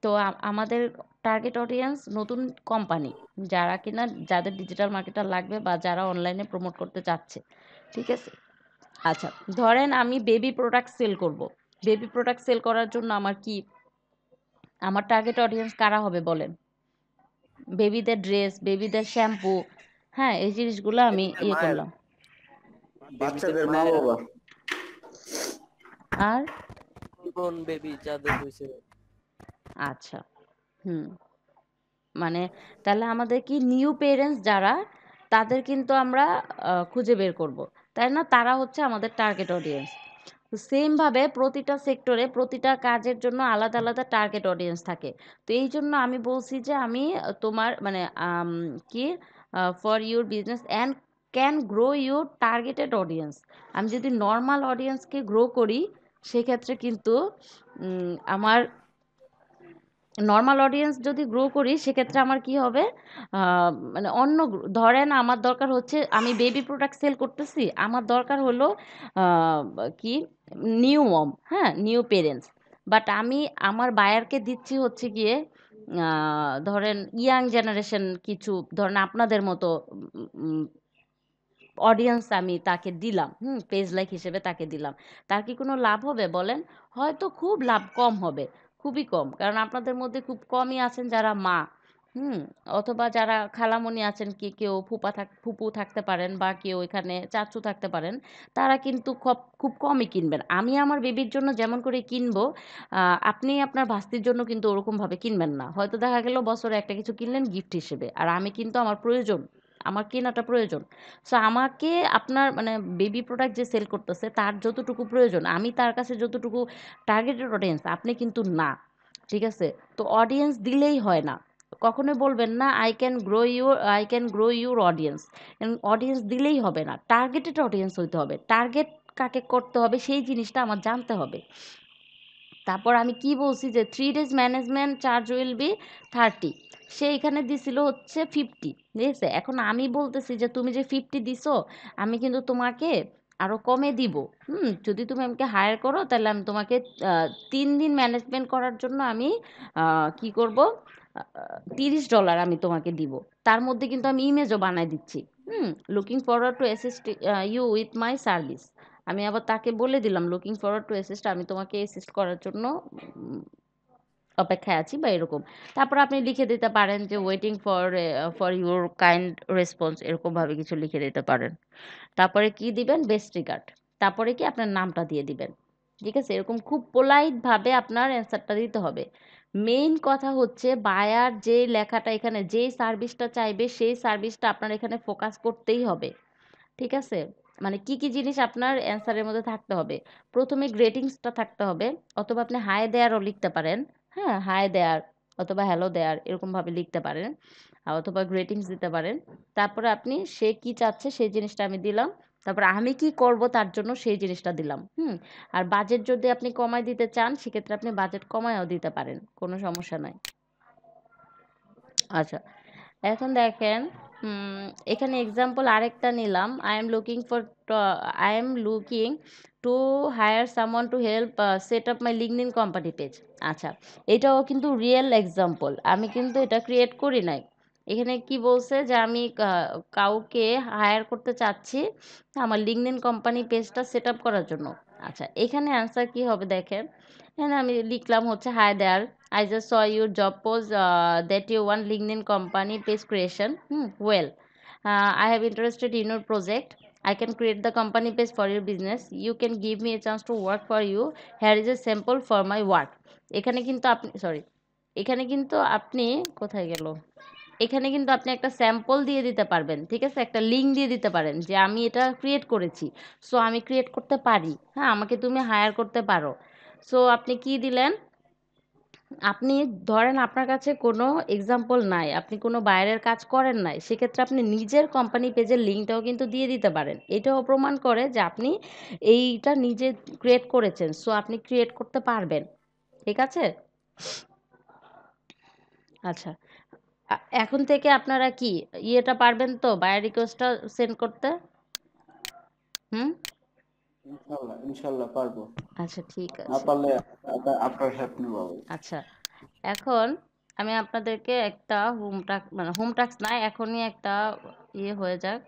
তো আমাদের টার্গেট অডিয়েন্স নতুন কোম্পানি, যারা কিনা যাদের ডিজিটাল মার্কেটার লাগবে বা যারা অনলাইনে প্রমোট করতে চাচ্ছে, ঠিক আছে। আচ্ছা, ধরেন আমি বেবি প্রোডাক্ট সেল করব। বেবি প্রোডাক্ট সেল করার জন্য আমার টার্গেট অডিয়েন্স কারা হবে বলেন? বেবিদের ড্রেস, বেবিদের শ্যাম্পু, হ্যাঁ, এই জিনিসগুলো আমি ইয়ে মায়ের, করলাম। বাচ্চাদের মা বাবা। আর কোন বেবি যাদের হইছে। আচ্ছা, হুম, মানে তাহলে আমাদের কি নিউ পেরেন্টস যারা, তাদের কিন্তু আমরা খুঁজে বের করব, তাই না? তারা হচ্ছে আমাদের টার্গেট অডিয়েন্স। তো সেমভাবে প্রতিটা সেক্টরে, প্রতিটা কাজের জন্য আলাদা আলাদা টার্গেট অডিয়েন্স থাকে। তো এই জন্য আমি বলছি যে আমি তোমার মানে কি for your business and can grow your targeted audience. আমি যদি নর্মাল অডিয়েন্সকে গ্রো করি, সেক্ষেত্রে কিন্তু আমার নর্মাল অডিয়েন্স যদি গ্রো করি, সেক্ষেত্রে আমার কি হবে, মানে ধরেন আমার দরকার হচ্ছে, আমি বেবি প্রোডাক্ট সেল করতেছি, আমার দরকার হলো আহ, কি নিউ মম, হ্যাঁ, নিউ পেরেন্টস, বাট আমি আমার বায়ারকে দিচ্ছি হচ্ছে গিয়ে ধরেন ইয়াং জেনারেশন, কিছু ধরেন আপনাদের মতো অডিয়েন্স আমি তাকে দিলাম, পেজ লাইক হিসেবে তাকে দিলাম। তার কি কোনো লাভ হবে বলেন? হয়তো খুব লাভ কম হবে, খুবই কম, কারণ আপনাদের মধ্যে খুব কমই আছেন যারা মা, হুম, অথবা যারা খালামণি আছেন, কি কেউ ফুপু থাকতে পারেন, বা কেউ এখানে চাচু থাকতে পারেন, তারা কিন্তু খুব কমই কিনবেন। আমি আমার বেবির জন্য যেমন করে কিনবো, আপনি আপনার ভাস্তির জন্য কিন্তু ওরকমভাবে কিনবেন না। হয়তো দেখা গেল বছরে একটা কিছু কিনলেন গিফট হিসেবে, আর আমি কিন্তু আমার প্রয়োজন, আমার কেনাটা প্রয়োজন। সো আমাকে আপনার মানে বেবি প্রোডাক্ট যে সেল করতেছে, তার যতটুকু প্রয়োজন, আমি তার কাছে যতটুকু টার্গেটেড অডিয়েন্স, আপনি কিন্তু না, ঠিক আছে? তো অডিয়েন্স দিলেই হয় না, কখনোই বলবেন না I can grow your audience. Audience দিলেই হবে না, টার্গেটেড অডিয়েন্স হইতে হবে। টার্গেট কাকে করতে হবে সেই জিনিসটা আমার জানতে হবে। তারপর আমি কি বলছি যে 3 days management charge will be 30, সে এখানে দিছিল হচ্ছে 50, ঠিক আছে? এখন আমি বলতেছি যে তুমি যে 50 দিছো, আমি কিন্তু তোমাকে আরও কমে দিব। যদি তুমি আমাকে হায়ার করো, তাহলে আমি তোমাকে 3 দিন ম্যানেজমেন্ট করার জন্য আমি কি করব, $30 আমি তোমাকে দিব, তার মধ্যে কিন্তু আমি ইমেজও বানাই দিচ্ছি। Looking forward to assist you with my service. আমি আবার তাকে বলে দিলাম লুকিং ফরওয়ার্ড টু অ্যাসিস্ট, আমি তোমাকে অ্যাসিস্ট করার জন্য অপেক্ষায় আছি বা এরকম। তারপর আপনি লিখে দিতে পারেন যে waiting for your kind response, এরকমভাবে কিছু লিখে দিতে পারেন। তারপরে কি দিবেন, বেস্ট রিগার্ড, তারপরে কি আপনার নামটা দিয়ে দিবেন। ঠিক আছে, এরকম খুব পোলাইটভাবে আপনার অ্যান্সারটা দিতে হবে। মেইন কথা হচ্ছে বায়ার যে লেখাটা এখানে যেই সার্ভিসটা চাইবে সেই সার্ভিসটা আপনার এখানে ফোকাস করতেই হবে। ঠিক আছে, মানে কি কি জিনিস আপনার অ্যান্সারের মধ্যে থাকতে হবে। প্রথমে গ্রেটিংসটা থাকতে হবে, অথবা আপনি হাই দেয়ারও লিখতে পারেন। হ্যাঁ, হাই দেয়ার অথবা হ্যালো দেয়ার এরকমভাবে লিখতে পারেন, অথবা গ্রেটিংস দিতে পারেন। তারপরে আপনি সে কি চাচ্ছে সেই জিনিসটা আমি দিলাম, তারপর আমি কি করব তার জন্য সেই জিনিসটা দিলাম। আর বাজেট যদি আপনি কমায় দিতে চান সেক্ষেত্রে আপনি বাজেট কমায়ও দিতে পারেন, কোনো সমস্যা নাই। আচ্ছা, এখন দেখেন, এখানে এক্সাম্পল আরেকটা নিলাম, I am looking to hire someone to help set up my LinkedIn company page. আচ্ছা, এটাও কিন্তু রিয়েল এক্সাম্পল, আমি কিন্তু এটা ক্রিয়েট করি নাই। এখানে কি বলছে যে আমি কাউকে হায়ার করতে চাচ্ছি আমার লিঙ্কডইন কোম্পানি পেজটা সেট আপ করার জন্য। আচ্ছা, এখানে অ্যান্সার কি হবে দেখেন, এখানে আমি লিখলাম হচ্ছে hi there, I just saw your job post that you want LinkedIn company page creation. Well, I have interested in your project. I can create the company page for your business. You can give me a chance to work for you. Here is a sample for my work. এখানে কিন্তু আপনি এখানে কিন্তু আপনি কোথায় গেল, এখানে কিন্তু আপনি একটা স্যাম্পল দিয়ে দিতে পারবেন। ঠিক আছে, একটা লিঙ্ক দিয়ে দিতে পারেন যে আমি এটা ক্রিয়েট করেছি, সো আমি ক্রিয়েট করতে পারি, হ্যাঁ আমাকে তুমি হায়ার করতে পারো। সো আপনি কি দিলেন, আপনি ধরেন আপনার কাছে কোনো এক্সাম্পল নাই, আপনি কোনো বাইরের কাজ করেন নাই, সেক্ষেত্রে আপনি নিজের কোম্পানি পেজের লিঙ্কটাও কিন্তু দিয়ে দিতে পারেন। এটাও প্রমাণ করে যে আপনি এইটা নিজে ক্রিয়েট করেছেন, সো আপনি ক্রিয়েট করতে পারবেন। ঠিক আছে, আচ্ছা, এখন থেকে আপনারা কি ইয়েটা পারবেন তো, বায়ার রিকোয়েস্টটা সেন্ড করতে? ইনশাল্লাহ ইনশাল্লাহ পারবো। আচ্ছা, ঠিক না আছে। পারলে আপনার হেল্প নেবো। আচ্ছা, এখন আমি আপনাদেরকে একটা হোম টাস্ক, মানে হোম টাস্ক না, এখনই একটা ইয়ে হয়ে যাক।